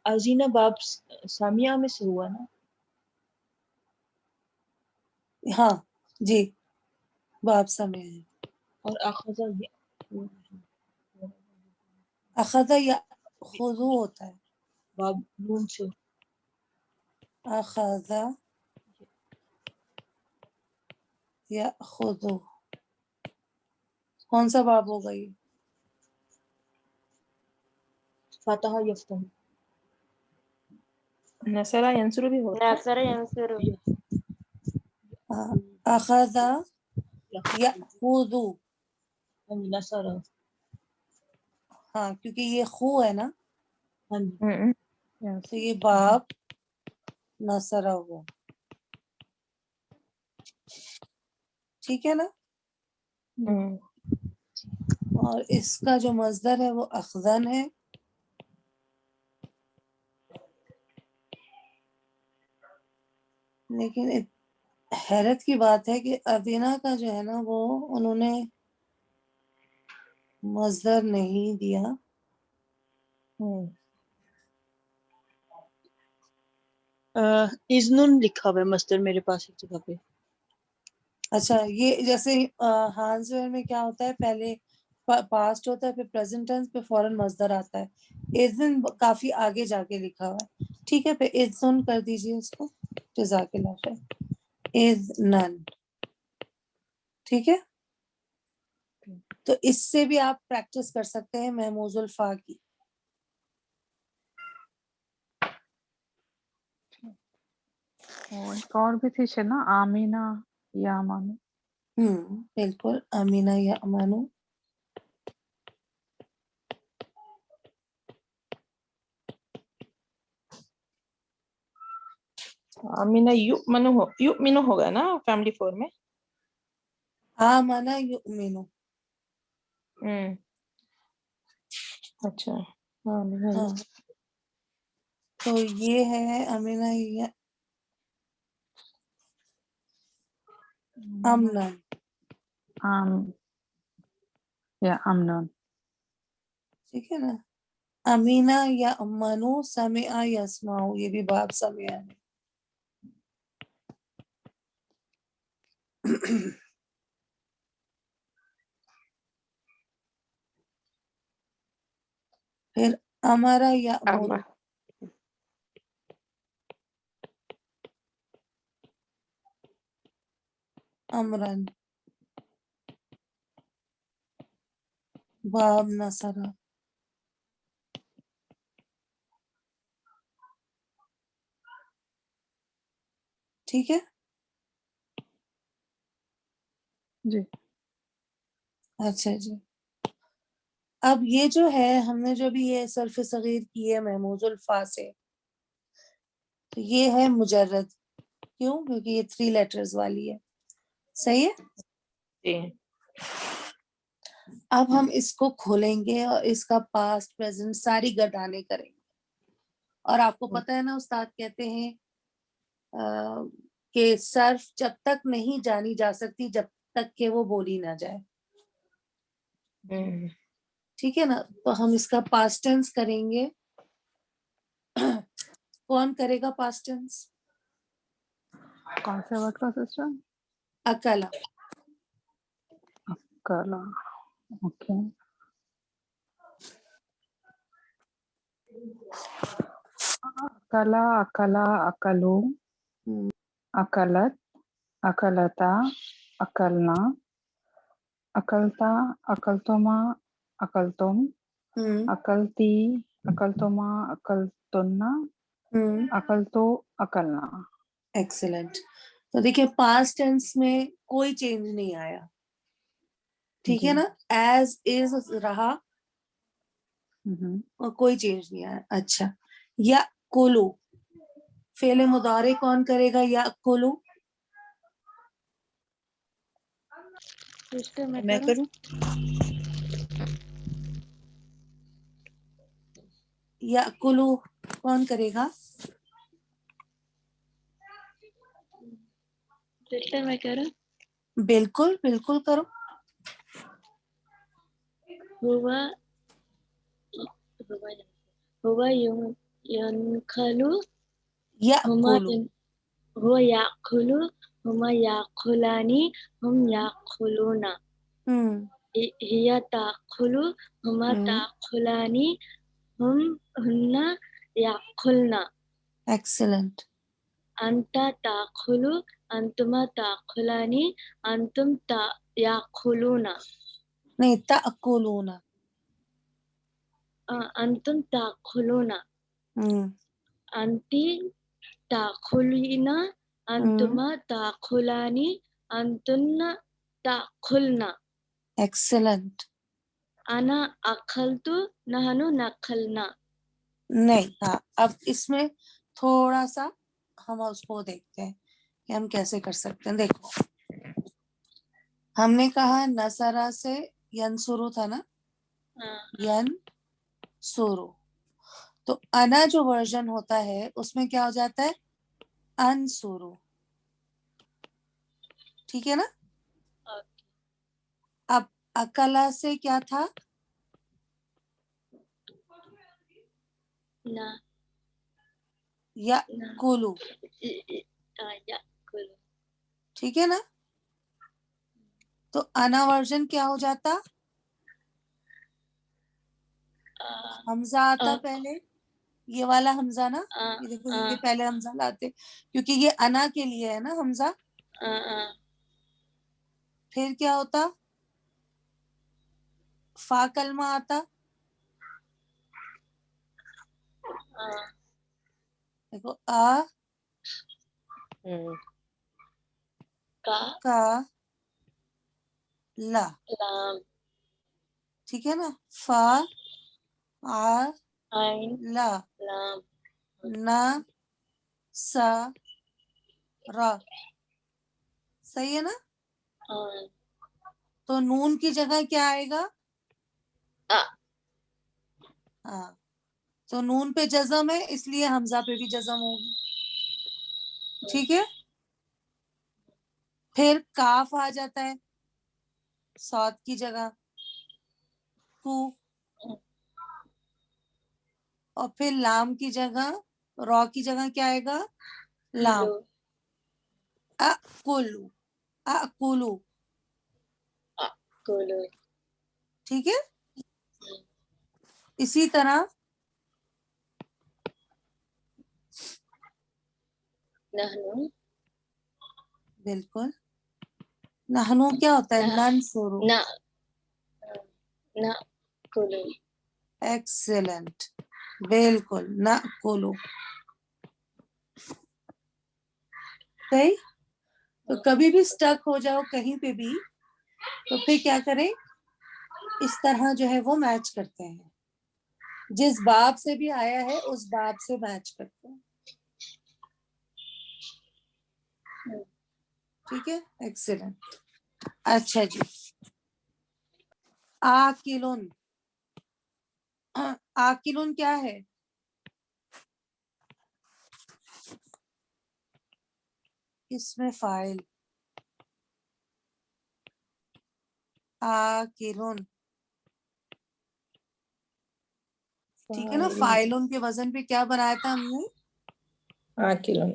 ازینہ باب سامیہ میں سے ہوا نا؟ ہاں جی باب سمے ہے. اور اخذہ اخذ یا خذو ہوتا ہے. باب نون سے اخذ یا خذو کون سا باب ہوگا یہ؟ فتح یفتح. نصرہ ینصر بھی ہوتا ہے. ناصر ینصر اخذ یا خذو. نصر. ہاں کیونکہ یہ خو ہے نا ہاں جی. Yes. تو یہ باب نصرہ ہوا. ٹھیک ہے نا. اور اس کا جو مصدر ہے وہ اخذن ہے. لیکن حیرت کی بات ہے کہ ادینہ کا جو ہے نا وہ انہوں نے مصدر نہیں دیا. اذن لکھا ہوا ہے مصدر میرے پاس ایک جگہ پہ. اچھا یہ جیسے ہانزویر میں کیا ہوتا ہے پہلے پاسٹ ہوتا ہے پھر پریزنٹ ٹینس پہ فوراً مصدر آتا ہے. اذن کافی آگے جا کے لکھا ہوا ہے. ٹھیک ہے پھر اذن کر دیجئے اس کو. جزاک اللہ خیر. اذنن. ٹھیک ہے تو اس سے بھی آپ پریکٹس کر سکتے ہیں محموز الفا کی. ایک اور بھی تھی نا آمینہ یا امانو. بالکل امینہ یا امانو. آمینہ یؤمنو ہوگا نا فیملی 4 میں. آمنہ یؤمنو. اچھا آمینہ ہاں تو یہ ہے امینہ یا امنن. یا امنون. ٹھیک ہے نا. امینہ یا امنو سمع یسمع یہ بھی باب سمع ہے. پھر امارا یا امرو. امرن باب نصرہ. ٹھیک ہے. جی اچھا جی. اب یہ جو ہے ہم نے جو بھی یہ صرف صغیر کی ہے محموز الفا سے تو یہ ہے مجرد. کیوں؟ کیونکہ یہ 3 لیٹرز والی ہے. صحیح ہے. جی. اب ہم اس کو کھولیں گے اور اس کا پاسٹ پریزنٹ ساری گردانے کریں گے. اور آپ کو پتہ ہے نا استاد کہتے ہیں کہ صرف جب تک نہیں جانی جا سکتی جب تک کہ وہ بولی نہ جائے. ٹھیک ہے نا. تو ہم اس کا پاسٹ ٹینس کریں گے. کون کرے گا پاسٹ ٹینس؟ کون سے ورڈ کا سسٹم؟ اکلا. کلا. اوکے. اکلا اکلا اکلو اکلت اکلتا اکلنا اکلتا اکلتما اکلتم اکلتی اکلتما اکلتنا اکلتو اکلنا. ایکسلنٹ. تو دیکھیں پاسٹ ٹینس میں کوئی چینج نہیں آیا. ٹھیک ہے نا. ایز از رہا اور کوئی چینج نہیں آیا. اچھا یا کولو فعل مضارع کون کرے گا؟ یا کولو سسٹر میں میں کروں؟ یا کلو کون کرے گا؟ سسٹر میں کروں؟ بالکل بالکل کرو. ہوا ينخلو یا ہما کلو. هو يأكل هما يأكلان هم يأكلون هي تأكل هما تأكلان هن يأكلن ایکسلنٹ. أنت تأكل أنتما تأكلان أنتم يأكلون نہیں تأکلون. أنتم تأكلون أنت تأكلين أنتما تأكلان أنتن تأكلن ایکسلنٹ. أنا أكلت نحن نأكلنا. نہیں ہاں اب اس میں تھوڑا سا ہم اس کو دیکھتے ہیں کہ ہم کیسے کر سکتے ہیں. دیکھو ہم نے کہا نصرہ سے ینصرو تھا نا، ینصرو. تو انا جو ورژن ہوتا ہے اس میں کیا ہو جاتا ہے؟ انصرو. ٹھیک ہے نا. اب اکلا سے کیا تھا؟ نا یا کلو. يأكل ٹھیک ہے نا. تو انا ورژن کیا ہو جاتا؟ حمزہ آتا پہلے، یہ والا حمزہ نا، یہ دیکھو یہ پہلے حمزہ لاتے کیونکہ یہ انا کے لیے ہے نا حمزہ. پھر کیا ہوتا؟ فا کلمہ آتا. دیکھو آ کا لا. لام ٹھیک ہے نا. فا آ عین لا لام نا سا را. صحیح ہے نا. تو نون کی جگہ کیا آئے گا؟ ہاں تو نون پہ جزم ہے اس لیے حمزہ پہ بھی جزم ہوگی. ٹھیک ہے. پھر کاف آ جاتا ہے صاد کی جگہ، کو. اور پھر لام کی جگہ، را کی جگہ کیا آئے گا؟ لام. اکلو اکلو. کولو ٹھیک ہے. اسی طرح نحنو بالکل نحنو کیا ہوتا ہے؟ ننصرو. نا نا کولو ایکسلنٹ. بالکل نأکلو. صحیح. تو کبھی بھی سٹک ہو جاؤ کہیں پہ بھی تو پھر کیا کریں؟ اس طرح جو ہے وہ میچ کرتے ہیں، جس باب سے بھی آیا ہے اس باب سے میچ کرتے ہیں. ٹھیک ہے. ایکسلنٹ. اچھا جی. آکلون. آکلون کیا ہے؟ اسم فاعل. آکلون. ٹھیک ہے نا. فاعلون کے وزن پہ کیا بنایا تھا ہم نے؟ آکلون.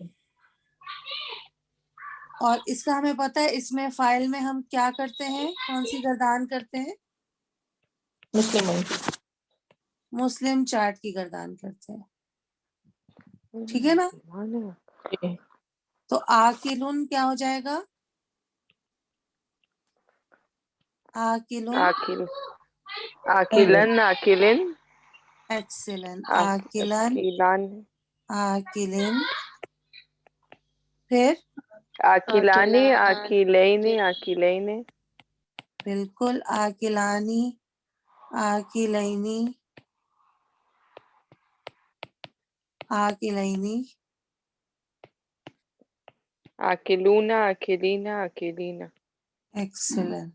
اور اس کا ہمیں پتہ ہے اس میں فاعل میں ہم کیا کرتے ہیں؟ کون سی گردان کرتے ہیں؟ مسلموں کی. مسلم چارٹ کی گردان کرتے ہیں. ٹھیک ہے نا. تو آکلون کیا ہو جائے گا؟ آکلون. آکلن آکلن ایکسلنٹ. آکلن آکلان آکلن. پھر آکلانی آکلین آکلین بالکل آکلانی آکلینی آکلینی. آکلون آکلین آکلین. ایکسلنٹ.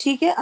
ٹھیک ہے,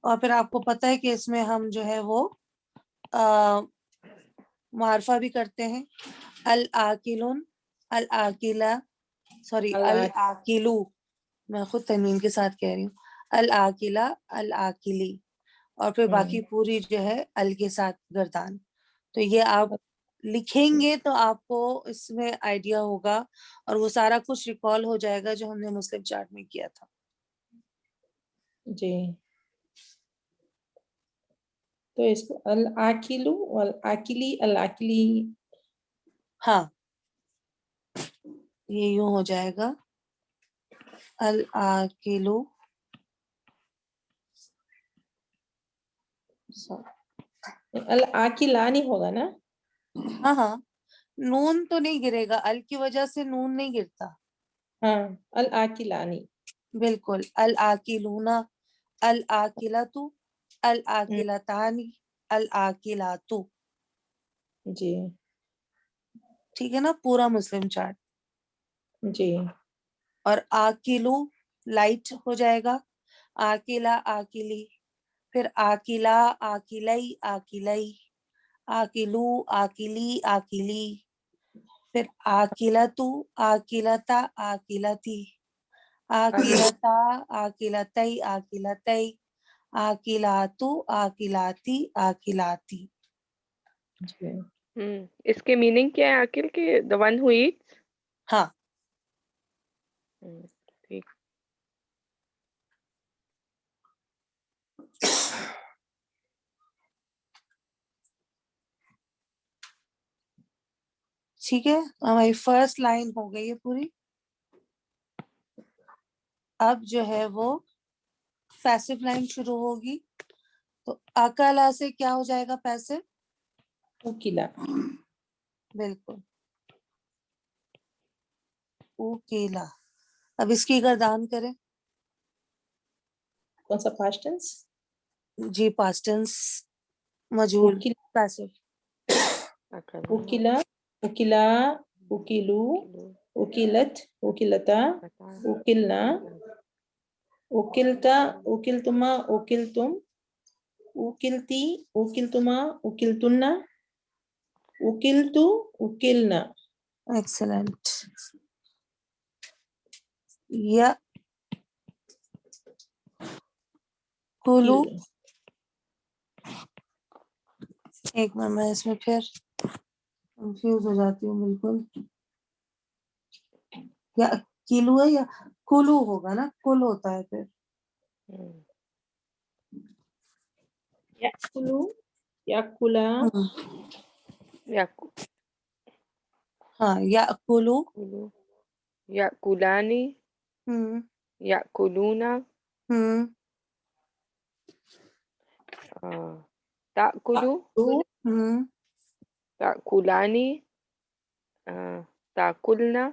اور پھر آپ کو پتہ ہے کہ اس میں ہم جو ہے وہ معرفہ بھی کرتے ہیں. العاقلون, العاقلہ, سوری العاقلو, میں خود تنوین کے ساتھ کہہ رہی ہوں, العاقلہ, العاقلی, اور پھر باقی پوری جو ہے ال کے ساتھ گردان. تو یہ آپ لکھیں گے تو آپ کو اس میں آئیڈیا ہوگا اور وہ سارا کچھ ریکال ہو جائے گا جو ہم نے مسلم چارٹ میں کیا تھا. جی, تو اس کو العاقلو والعاقلی, العاقلی. ہاں, یہ یوں ہو جائے گا, العاقلو, العاقلہ نہیں ہوگا نا؟ ہاں ہاں, نون تو نہیں گرے گا, ال کی وجہ سے نون نہیں گرتا. ہاں, العاقلانی. بالکل, العاقلون, العاقلۃ, العاقلتانی, العاقلات. جی ٹھیک ہے نا, پورا مسلم چارٹ. جی. اور آکلو لائٹ ہو جائے گا, آکلا, آکلی, پھر آکلا, آکلی, آکلی, آکلو, آکلی, آکلی, پھر آکلتو, آکلتا, آکلتی, آکلتا, آکلتی, آکلتی, آکلاتو, آکلاتی, آکلاتی. جی. اس کے میننگ کیا ہے عاقل کے؟ the one who eats. ہاں, ٹھیک. ٹھیک ہے, ہماری فرسٹ لائن ہو گئی ہے پوری. اب جو ہے وہ پیسو لائن شروع ہوگی. تو اکلا سے کیا ہو جائے گا پیسو؟ اوکیلا. بالکل, اوکیلا. اب اس کی گردان کریں. کون سا پاسٹ ٹینس؟ جی, پاسٹ ٹینس مجہول پیسو. اوکیلا, اوکیلا, اوکیلو, اوکیلت, اوکیلتا, اوکلنا, اوکلتا, اوکلتما, اوکلتم, اوکلتی, اوکلتما, اوکلتنا, اوکلتو, اوکلنا. ایکسلنٹ. یا کلو, ایک منٹ, میں اس میں پھر کنفیوز ہو جاتی ہوں بالکل. یا کلو ہے یا کلو ہوگا نا, کل ہوتا ہے پھر. یاکلو, یاکلا, ہاں, یا کلو, یاکلانی, یاکلونا, تاکلو, تاکلانی, تاکلنا,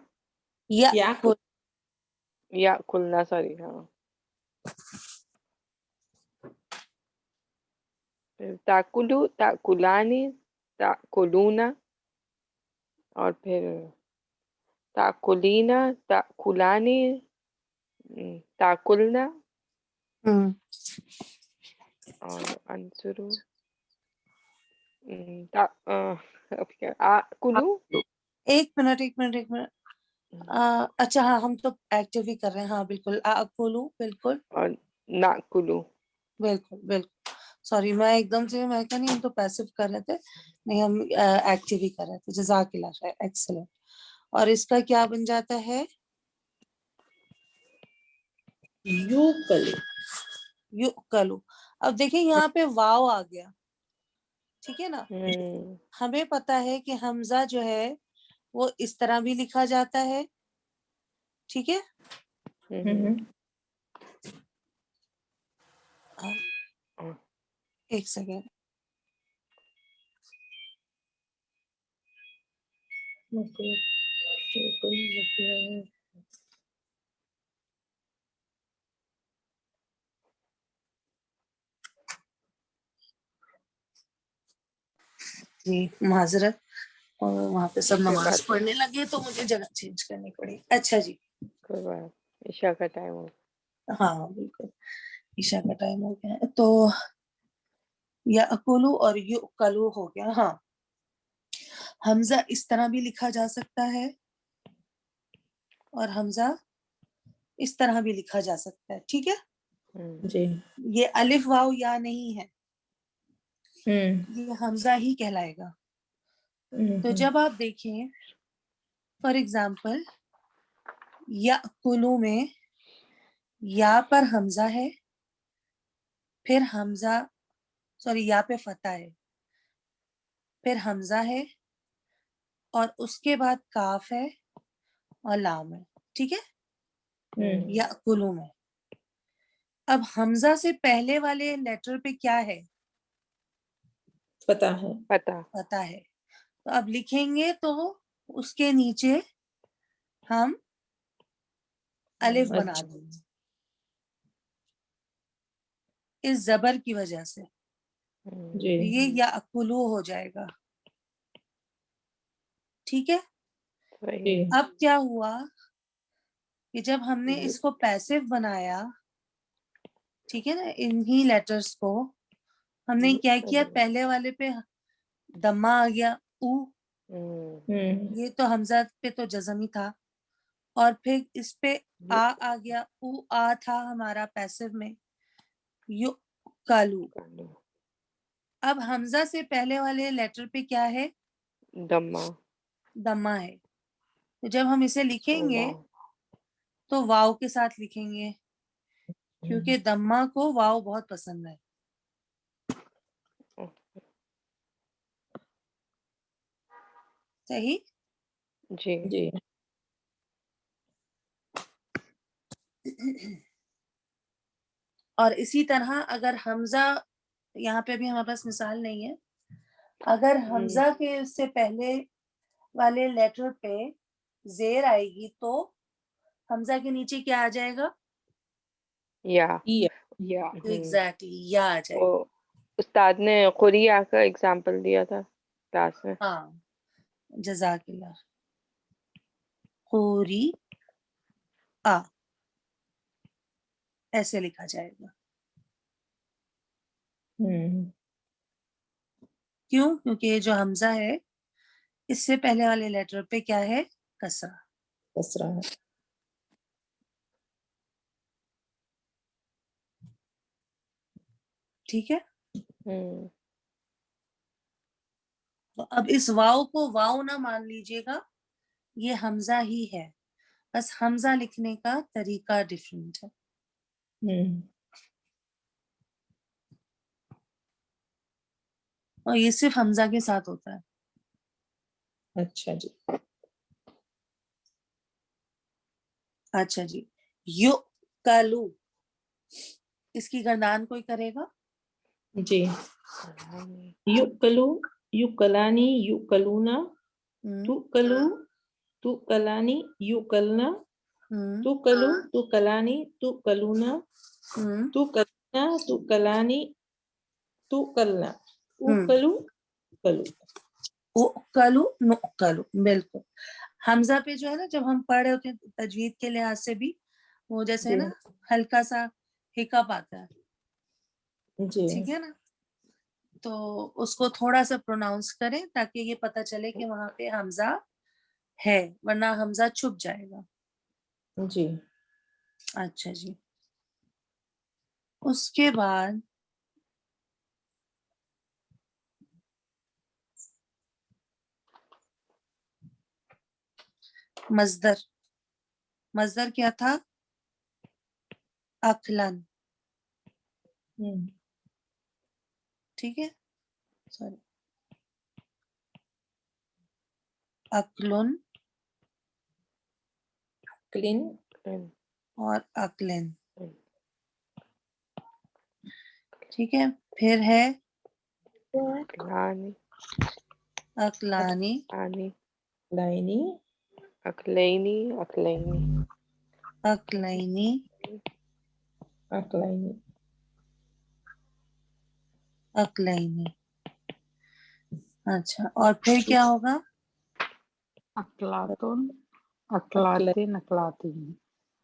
یا یاکلنا, سوری. ہاں, تاکلو, تاکلانی, تاکلونا, اور پھر تاکلینا, تاکلانی, تاکلنا, اور انصرو کلو. ایک منٹ, ایک منٹ, ایک منٹ. اچھا ہاں, ہم تو ایکٹیو ہی کر رہے ہیں. ہاں بالکل, کلو, بالکل اور ناکلو. بالکل بالکل. سوری, میں ایک دم سے میں کہا نہیں, ہم تو پیسو کر رہے تھے. نہیں, ہم ایکٹیو ہی کر رہے تھے. جزاک اللہ خیر, ایکسلنٹ. اور اس کا کیا بن جاتا ہے؟ یوکلو. یوکلو. اب دیکھیں یہاں پہ واو آ گیا. ٹھیک ہے نا, ہمیں پتا ہے کہ حمزہ جو ہے وہ اس طرح بھی لکھا جاتا ہے. ٹھیک ہے, ایک سیکنڈ. جی معذرت. اور وہاں پہ سب کوئی نماز بات نہیں، پڑھنے لگے تو مجھے جگہ چینج کرنی پڑی. اچھا جی. کوئی بات، عشاء کا ٹائم ہو. ہاں بالکل عشاء کا ٹائم ہو گیا ہے. تو یاکلو اور یؤکلو ہو گیا. ہاں حمزہ اس طرح بھی لکھا جا سکتا ہے اور حمزہ اس طرح بھی لکھا جا سکتا ہے. ٹھیک ہے. جی. یہ الف واو یا نہیں ہے، ہوں. یہ حمزہ ہی کہلائے گا. تو جب آپ دیکھیں فار ایگزامپل یاکلو میں یا پر حمزہ ہے، پھر حمزہ سوری یا پہ فتح ہے، پھر حمزہ ہے اور اس کے بعد کاف ہے اور لام ہے. ٹھیک ہے. یاکلو میں اب حمزہ سے پہلے والے لیٹر پہ کیا ہے؟ پتہ ہے. پتہ. پتہ ہے. تو اب لکھیں گے تو اس کے نیچے ہم الف بنا اچھا. دیں گے اس زبر کی وجہ سے. جی. یہ یاکلو ہو جائے گا. ٹھیک ہے. صحیح. جی. اب کیا ہوا کہ جب ہم نے اس کو پیسو بنایا، ٹھیک ہے نا، انہی لیٹرز کو ہم نے کیا کیا، پہلے والے پہ دمہ آ گیا او، یہ تو حمزہ پہ تو جزم ہی تھا، اور پھر اس پہ آ گیا، او آ تھا ہمارا پیسو میں، یو کالو. اب حمزہ سے پہلے والے لیٹر پہ کیا ہے؟ دمہ. دمہ ہے. تو جب ہم اسے لکھیں گے واو. تو واو کے ساتھ لکھیں گے کیونکہ دمہ کو واو بہت پسند ہے. صحیح. جی. جی. اور اسی طرح اگر حمزہ، یہاں پہ بھی ہمارے پاس مثال نہیں ہے، اگر حمزہ کے سے پہلے والے لیٹر پہ زیر آئے گی تو حمزہ کے نیچے کیا آ جائے گا؟ یا. یا. یا. ایگزیکٹلی یا آ جائے وہ گا. استاد نے قریہ کا اگزامپل دیا تھا کلاس میں. ہاں جزاک اللہ. قوری آ ایسے لکھا جائے گا. کیوں؟ کیونکہ یہ جو حمزہ ہے اس سے پہلے والے لیٹر پہ کیا ہے؟ کسرہ. کسرہ ہے. ٹھیک ہے. تو اب اس واؤ کو واؤ نہ مان لیجئے گا، یہ حمزہ ہی ہے، بس حمزہ لکھنے کا طریقہ ڈیفرنٹ ہے. اور یہ صرف حمزہ کے ساتھ ہوتا ہے. اچھا جی. اچھا جی. یو کالو، اس کی گردان کوئی کرے گا؟ جی. یؤکلو، یؤکلانی، یؤکلونا، تؤکلو، تؤکلانی، یؤکلنا، تؤکلو، تؤکلانی، تؤکلونا، تؤکلنا، تؤکلانی، تؤکلنا، اوکلو، کلو. اوکلو نؤکلو. بالکل. حمزہ پہ جو ہے نا، جب ہم پڑھ رہے ہوتے ہیں تجوید کے لحاظ سے بھی وہ جیسے ہے جی. نا ہلکا سا ہکپ آتا ہے. جی. ٹھیک ہے نا. تو اس کو تھوڑا سا پروناؤنس کریں تاکہ یہ پتہ چلے کہ وہاں پہ حمزہ ہے، ورنہ حمزہ چھپ جائے گا. جی. اچھا جی. اس کے بعد مصدر. مصدر کیا تھا؟ اکلن. ٹھیک ہے. سوری، اکلن کلین اور اکلن. ٹھیک ہے. پھر ہے اکلانی. اکلانی، آنی. لائنی، اکلینی. اکلینی. اکلینی، اکلائنی. اکلینی. اچھا. اور پھر کیا ہوگا؟ Aklatun, aklatin, aklatin.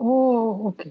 oh, okay.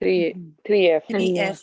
3F. 3F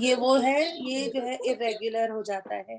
یہ وہ ہے, یہ جو ہے irregular ہو جاتا ہے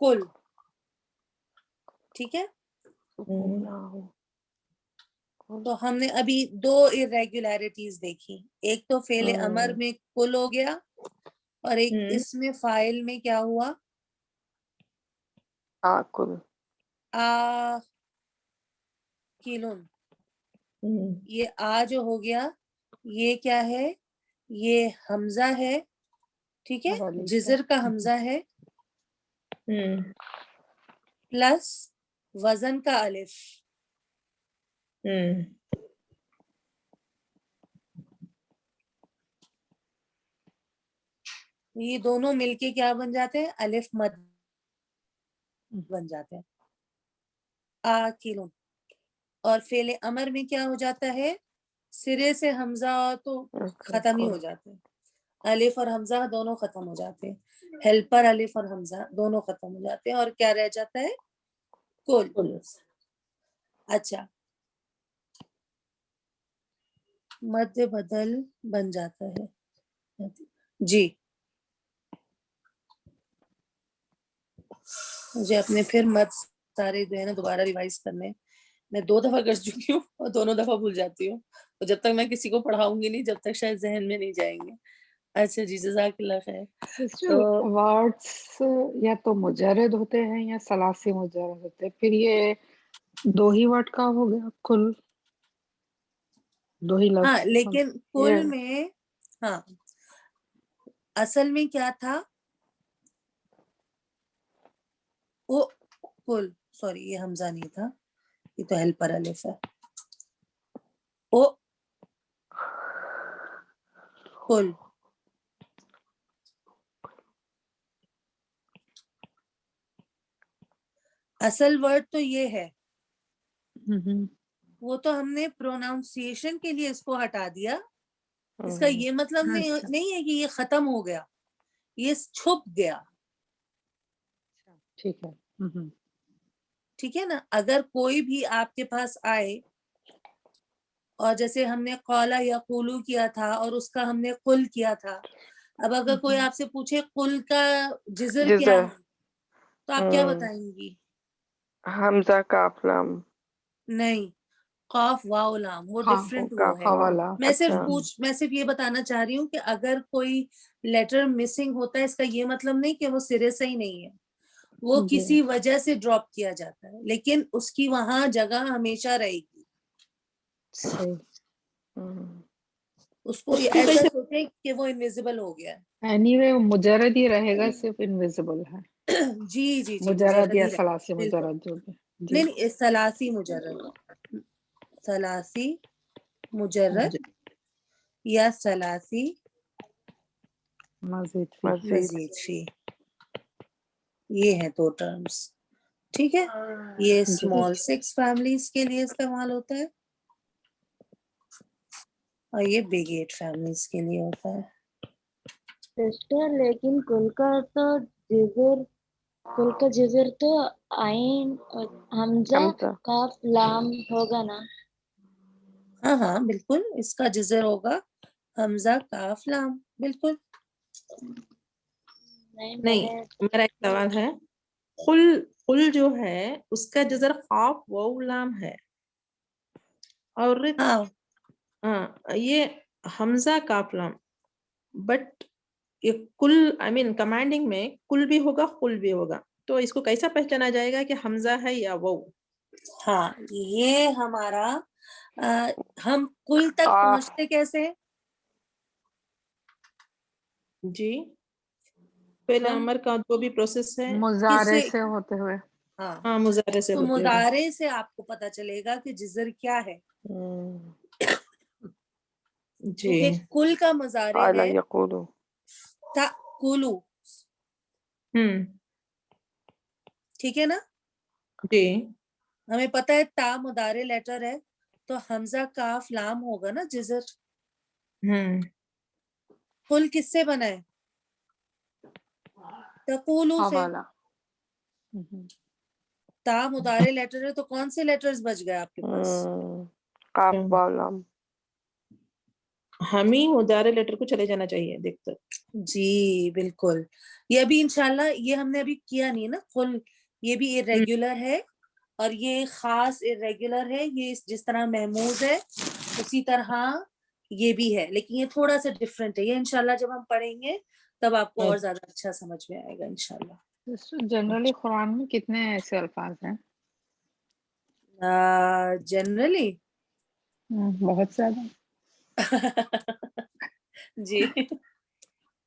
کل. ٹھیک ہے, تو ہم نے ابھی 2 irregularities دیکھی. ایک تو فعل امر میں کل ہو گیا, اور ایک اس میں فاعل میں کیا ہوا, آکل. آکلن. یہ آ جو ہو گیا یہ کیا ہے, یہ حمزہ ہے, ٹھیک ہے, جزر کا حمزہ ہے پلس وزن کا الف. یہ دونوں مل کے کیا بن جاتے ہیں, الف مد بن جاتے ہیں. آکلن. اور فعل امر میں کیا ہو جاتا ہے, سرے سے حمزہ تو ختم ہی ہو جاتے ہیں, الف اور حمزہ دونوں ختم ہو جاتے ہیں, ہیلپر الف اور حمزہ دونوں ختم ہو جاتے ہیں, اور کیا رہ جاتا ہے, کل. اچھا, مد بدل بن جاتا ہے. جی مجھے اپنے پھر مد سارے جو ہے نا دوبارہ ریوائز کرنے. میں 2 دفعہ کر چکی ہوں اور دونوں دفعہ بھول جاتی ہوں, تو جب تک میں کسی کو پڑھاؤں گی نہیں جب تک شاید ذہن میں نہیں جائیں گے. اچھا جی, جزاک اللہ خیر. تو ورڈس یا تو مجرد ہوتے ہیں یا ثلاثی مجرد ہوتے ہیں, پھر یہ 2 ہی ورڈ کا ہو گیا کل, 2 ہی ہاں, لفظ. لیکن کل میں ہاں اصل میں کیا تھا, وہ کل, سوری یہ حمزہ نہیں تھا, یہ تو ہیلپر الف ہے. او کل, اصل ورڈ تو یہ ہے, وہ تو ہم نے پروناؤنسیشن کے لیے اس کو ہٹا دیا. اس کا یہ مطلب نہیں ہے کہ یہ ختم ہو گیا, یہ چھپ گیا. ٹھیک ہے. ٹھیک ہے نا, اگر کوئی بھی آپ کے پاس آئے اور جیسے ہم نے قولا یا قولو کیا تھا اور اس کا ہم نے قل کیا تھا, اب اگر کوئی آپ سے پوچھے قل کا جزر کیا جزر ہے تو آپ کیا بتائیں گی؟ حمزہ کاف لام. نہیں, قاف واو لام, وہ ڈفرینٹ وہ کاف ہے. حوالہ. میں صرف یہ بتانا چاہ رہی ہوں کہ اگر کوئی لیٹر مسنگ ہوتا ہے اس کا یہ مطلب نہیں کہ وہ سرے سے ہی نہیں ہے, وہ کسی وجہ سے ڈراپ کیا جاتا ہے, لیکن اس کی وہاں جگہ ہمیشہ رہے گی. صحیح. اس کو ایسا سوچیں کہ وہ انویزیبل ہو گیا. اینی وے مجرد ہی رہے گا, صرف انویزیبل ہے. جی جی جی, مجرد یا ہی رہے ثلاثی بالکل. مجرد جو بھی. نہیں نہیں, ثلاثی مجرد, ثلاثی مجرد یا ثلاثی مزید مزید فی, یہ ہیں 2 ٹرمز. ٹھیک ہے, یہ اسمال 6 فیملیز کے لیے استعمال ہوتا ہے اور یہ بگ 8 فیملیز کے لیے ہوتا ہے. سسٹر لیکن کل کا جزر تو عین حمزہ کاف لام ہوگا نا. ہاں ہاں بالکل, اس کا جزر ہوگا حمزہ کاف لام, بالکل. نہیں, میرا ایک سوال ہے, قل جو ہے اس کا جزر قاف واو لام ہے, اور یہ حمزہ کاف لام, بٹ یہ کل آئی مین کمانڈنگ میں کل بھی ہوگا قل بھی ہوگا, تو اس کو کیسا پہچانا جائے گا کہ حمزہ ہے یا واو؟ ہاں, یہ ہمارا ہم کل تک پہنچتے کیسے؟ جی, پہلے امر کا جو بھی پروسیس ہے مضارع سے ہوتے ہوئے. ہاں, مضارع سے تو ہوتے ہوئے. مضارع سے آپ کو پتا چلے گا کہ جزر کیا ہے. جی, کیونکہ کل کا مضارع قال ہے یقولو. تأکلو, ٹھیک ہے نا. جی, ہمیں پتہ ہے تا مضارع لیٹر ہے, تو حمزہ کاف لام ہوگا نا جزر. کل کس سے بنا ہے؟ تقولو سے. حوالہ. تا مضارع لیٹر ہے تو کون سے لیٹرز بچ گئے آپ کے پاس؟ قاف واو لام. ہم ہی مضارع لیٹر کو چلے جانا چاہیے دیکھتے. جی بالکل. یہ ابھی انشاءاللہ یہ ہم نے ابھی کیا نہیں نا قل, یہ بھی irregular ہے اور یہ خاص irregular ہے. یہ جس طرح محمود ہے اسی طرح یہ بھی ہے, لیکن یہ تھوڑا سا ڈفرینٹ ہے. یہ انشاءاللہ جب ہم پڑھیں گے تب آپ کو اور زیادہ اچھا سمجھ میں آئے گا انشاءاللہ. جنرلی قرآن میں کتنے ایسے الفاظ ہیں؟ جنرلی بہت زیادہ. جی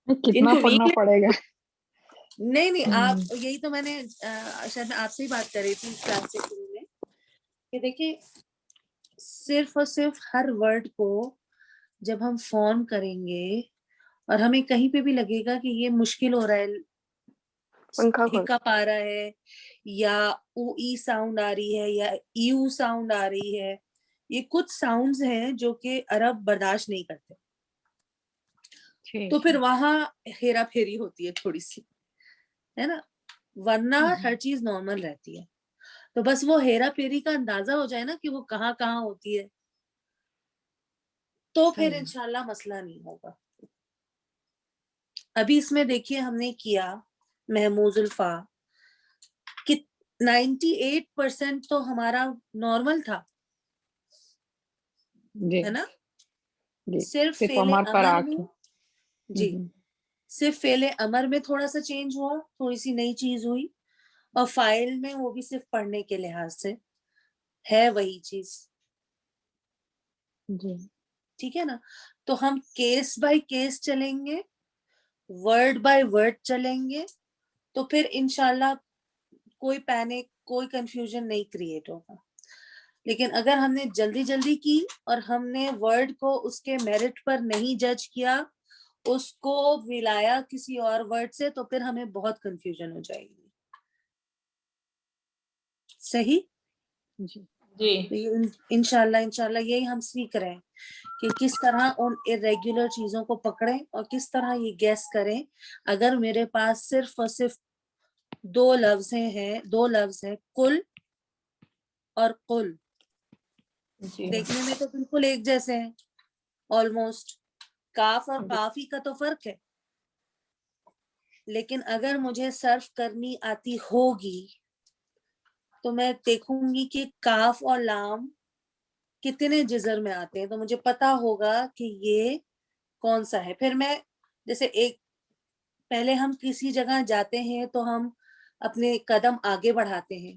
کتنا پڑھنا پڑے گا؟ نہیں آپ یہی تو میں نے شاید میں آپ سے ہی بات کر رہی تھی کلاس سے شروع میں کہ دیکھیں صرف اور صرف ہر ورڈ کو جب ہم فون کریں گے اور ہمیں کہیں پہ بھی لگے گا کہ یہ مشکل ہو رہا ہے, ہکپ آ رہا ہے یا او ای ساؤنڈ آ رہی ہے یا ایو ساؤنڈ آ رہی ہے, یہ کچھ ساؤنڈز ہیں جو کہ عرب برداشت نہیں کرتے, تو پھر وہاں ہیرا پھیری ہوتی ہے تھوڑی سی, ہے نا, ورنہ ہر چیز نارمل رہتی ہے. تو بس وہ ہیرا پھیری کا اندازہ ہو جائے نا کہ وہ کہاں کہاں ہوتی ہے, تو پھر انشاءاللہ مسئلہ نہیں ہوگا. ابھی اس میں دیکھیے ہم نے کیا محموز الفا کہ 98% تو ہمارا نارمل تھا, ہے نا, صرف فعل امر میں, جی صرف فعل امر میں تھوڑا سا چینج ہوا, تھوڑی سی نئی چیز ہوئی, اور فائل میں وہ بھی صرف پڑھنے کے لحاظ سے ہے وہی چیز. جی ٹھیک ہے نا. تو ہم کیس بائی کیس چلیں گے, ورڈ بائی ورڈ چلیں گے, تو پھر انشاءاللہ کوئی پینک کوئی کنفیوژن نہیں کریٹ ہوگا. لیکن اگر ہم نے جلدی جلدی کی اور ہم نے ورڈ کو اس کے میرٹ پر نہیں جج کیا, اس کو ملایا کسی اور ورڈ سے, تو پھر ہمیں بہت کنفیوژن ہو جائے گی. صحیح جی. انشاءاللہ یہی ہم سیکھ رہے ہیں کہ کس طرح ان irregular چیزوں کو پکڑیں اور کس طرح یہ گیس کریں. اگر میرے پاس صرف اور صرف دو لفظ ہیں کل اور قل, دیکھنے میں تو بالکل ایک جیسے ہیں آلموسٹ, کاف اور قافی کا تو فرق ہے, لیکن اگر مجھے صرف کرنی آتی ہوگی تو میں دیکھوں گی کہ کاف اور لام کتنے جزر میں آتے ہیں, تو مجھے پتا ہوگا کہ یہ کون سا ہے. پھر میں جیسے ایک پہلے ہم کسی جگہ جاتے ہیں تو ہم اپنے قدم آگے بڑھاتے ہیں,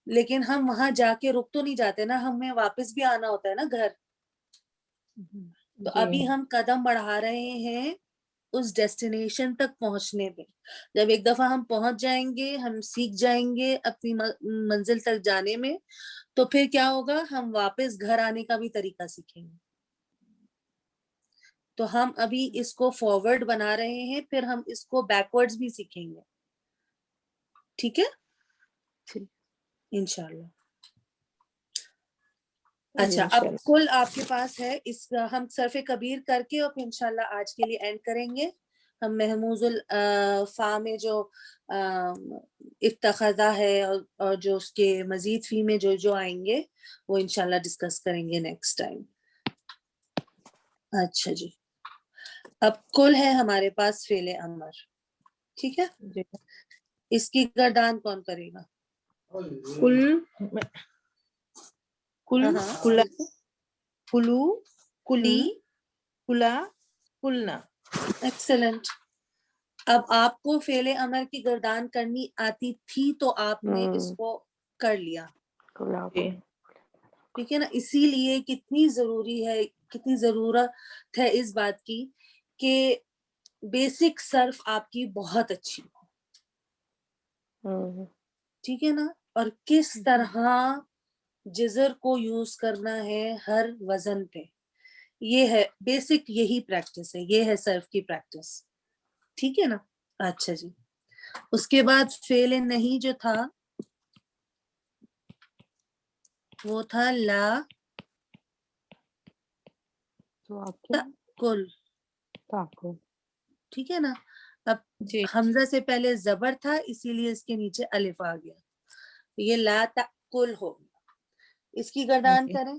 لیکن ہم وہاں جا کے رک تو نہیں جاتے نا, ہمیں واپس بھی آنا ہوتا ہے نا گھر. تو ابھی ہم قدم بڑھا رہے ہیں اس ڈیسٹینیشن تک پہنچنے میں. جب ایک دفعہ ہم پہنچ جائیں گے, ہم سیکھ جائیں گے اپنی منزل تک جانے میں, تو پھر کیا ہوگا, ہم واپس گھر آنے کا بھی طریقہ سیکھیں گے. تو ہم ابھی اس کو فارورڈ بنا رہے ہیں, پھر ہم اس کو بیکورڈز بھی سیکھیں گے. ٹھیک ہے انشاءاللہ. اچھا, اب کل آپ کے پاس ہے, اس ہم صرف کبیر کر کے اور پھر انشاءاللہ آج کے لیے اینڈ کریں گے. ہم محموز الفا میں جو اتخذہ ہے اور جو اس کے مزید فی میں جو آئیں گے وہ انشاءاللہ ڈسکس کریں گے نیکسٹ ٹائم. اچھا جی, اب کل ہے ہمارے پاس فعل امر, ٹھیک ہے. اس کی گردان کون کرے گا؟ کلا کلو کلی کلا کلنا. ایکسلنٹ. اب آپ کو فعل امر کی گردان کرنی آتی تھی تو آپ نے اس کو کر لیا, ٹھیک ہے نا. اسی لیے کتنی ضروری ہے, کتنی ضرورت ہے اس بات کی کہ بیسک صرف آپ کی بہت اچھی ہو, ٹھیک ہے نا, اور کس طرح جزر کو یوز کرنا ہے ہر وزن پہ. یہ ہے بیسک, یہی پریکٹس ہے, یہ ہے صرف کی پریکٹس. ٹھیک ہے نا. اچھا جی, اس کے بعد فعل نہیں جو تھا وہ تھا لا تأکل, ٹھیک ہے نا. اب حمزہ سے پہلے زبر تھا اسی لیے اس کے نیچے الف آ گیا, یہ لا تأکل ہو. اس کی گردان کریں,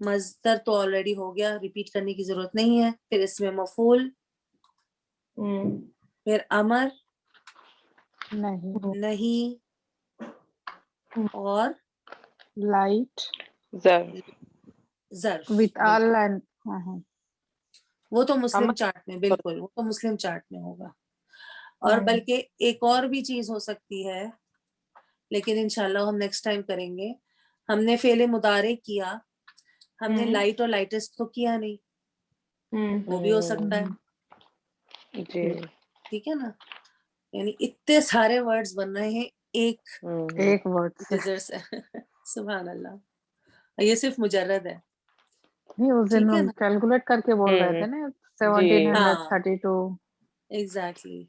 مصدر تو آلریڈی ہو گیا، ریپیٹ کرنے کی ضرورت نہیں ہے. پھر اس میں مفعول، پھر امر نہیں، اور لائٹ ظرف. with all and وہ تو مسلم امر چارٹ میں، بالکل وہ تو مسلم چارٹ میں ہوگا. اور بلکہ ایک اور بھی چیز ہو سکتی ہے، لیکن انشاءاللہ ہم نیکسٹ ٹائم کریں گے. ہم نے فعل مضارع کیا، ہم نے لائٹ اور لائٹسٹ تو کیا نہیں، وہ بھی ہو سکتا ہے. جی ٹھیک ہے نا، یعنی اتنے سارے ورڈز بن رہے ہیں ایک ورڈ سے. جزر سے. سبحان اللہ، یہ صرف مجرد ہے. نہیں اس دن ٹھیک ہے ہم نا، کیلکولیٹ کر کے بول رہے تھے نا، جی 1732. ایگزیکٹلی.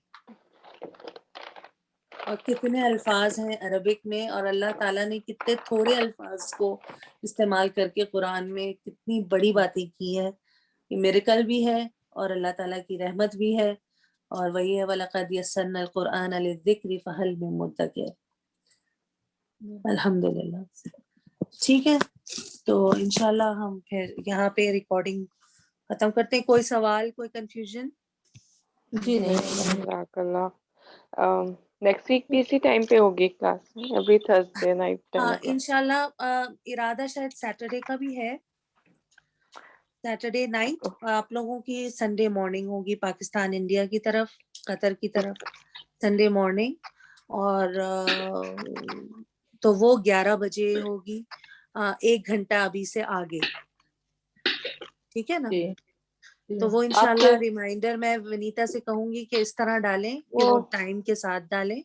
اور کتنے الفاظ ہیں عربک میں، اور اللہ تعالیٰ نے کتنے تھوڑے الفاظ کو استعمال کر کے قرآن میں کتنی بڑی باتیں کی ہے. یہ میریکل بھی ہے اور اللہ تعالیٰ کی رحمت بھی ہے. اور وہی ہے وَلَقَدْ يَسَّرْنَا الْقُرْآنَ لِلذِّكْرِ فَهَلْ مِن مُدَّكِرٍ. الحمدللہ. ٹھیک ہے، تو انشاءاللہ ہم پھر یہاں پہ ریکارڈنگ ختم کرتے ہیں. کوئی سوال، کوئی کنفیوژن؟ جی نہیں. جزاک اللہ. نیکسٹ ویک بھی اسی ٹائم پہ ہوگی کلاس، ایوری تھرسڈے نائٹ 10 ہاں o'clock. انشاءاللہ ارادہ شاید سیٹرڈے کا بھی ہے، سیٹرڈے نائٹ. آپ لوگوں کی سنڈے مارننگ ہوگی، پاکستان انڈیا کی طرف، قطر کی طرف سنڈے مارننگ. اور تو وہ 11 بجے ہوگی، 1 گھنٹہ ابھی سے آگے. ٹھیک ہے نا، تو وہ آپ کے انشاءاللہ ریمائنڈر میں ونیتا سے کہوں گی کہ اس طرح ڈالیں کہ وہ ٹائم کے ساتھ ڈالیں.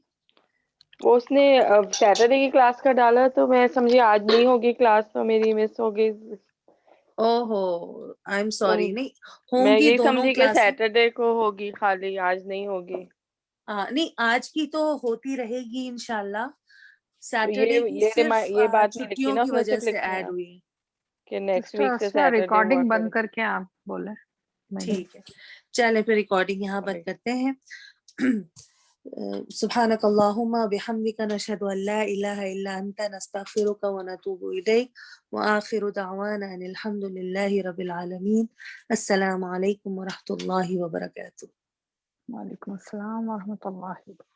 وہ اس نے سیٹرڈے کی کلاس کا ڈالا تو میں سمجھی آج نہیں ہوگی کلاس، تو میری مس ہو گئی. اوہو آئی ایم تو سوری. نہیں ہوں میں گی یہی دونوں سمجھی کہ کلاسیں. سیٹرڈے کو ہوگی خالی، آج نہیں ہوگی. نہیں آج کی تو ہوتی رہے گی انشاءاللہ. تو سیٹرڈے کی صرف یہ بات نہیں لکھی چھٹیوں نا، کی اس میں وجہ صرف سے لکھنا ایڈ ہے ہوئی. کہ نیکسٹ ویک سے سیٹرڈے ہوا ریکارڈنگ بند کرے. کر کے آپ بولے. ٹھیک ہے، چلے پھر ریکارڈنگ یہاں بند کرتے ہیں. سبحانک اللہم بحمدک نشہد ان لا الہ الا انت نستغفرک ونتوب الیک وآخر دعوانا ان الحمد للہ رب العالمین. السلام علیکم ورحمۃ اللہ وبرکاتہ. وعلیکم السلام ورحمۃ اللہ وبرکاتہ.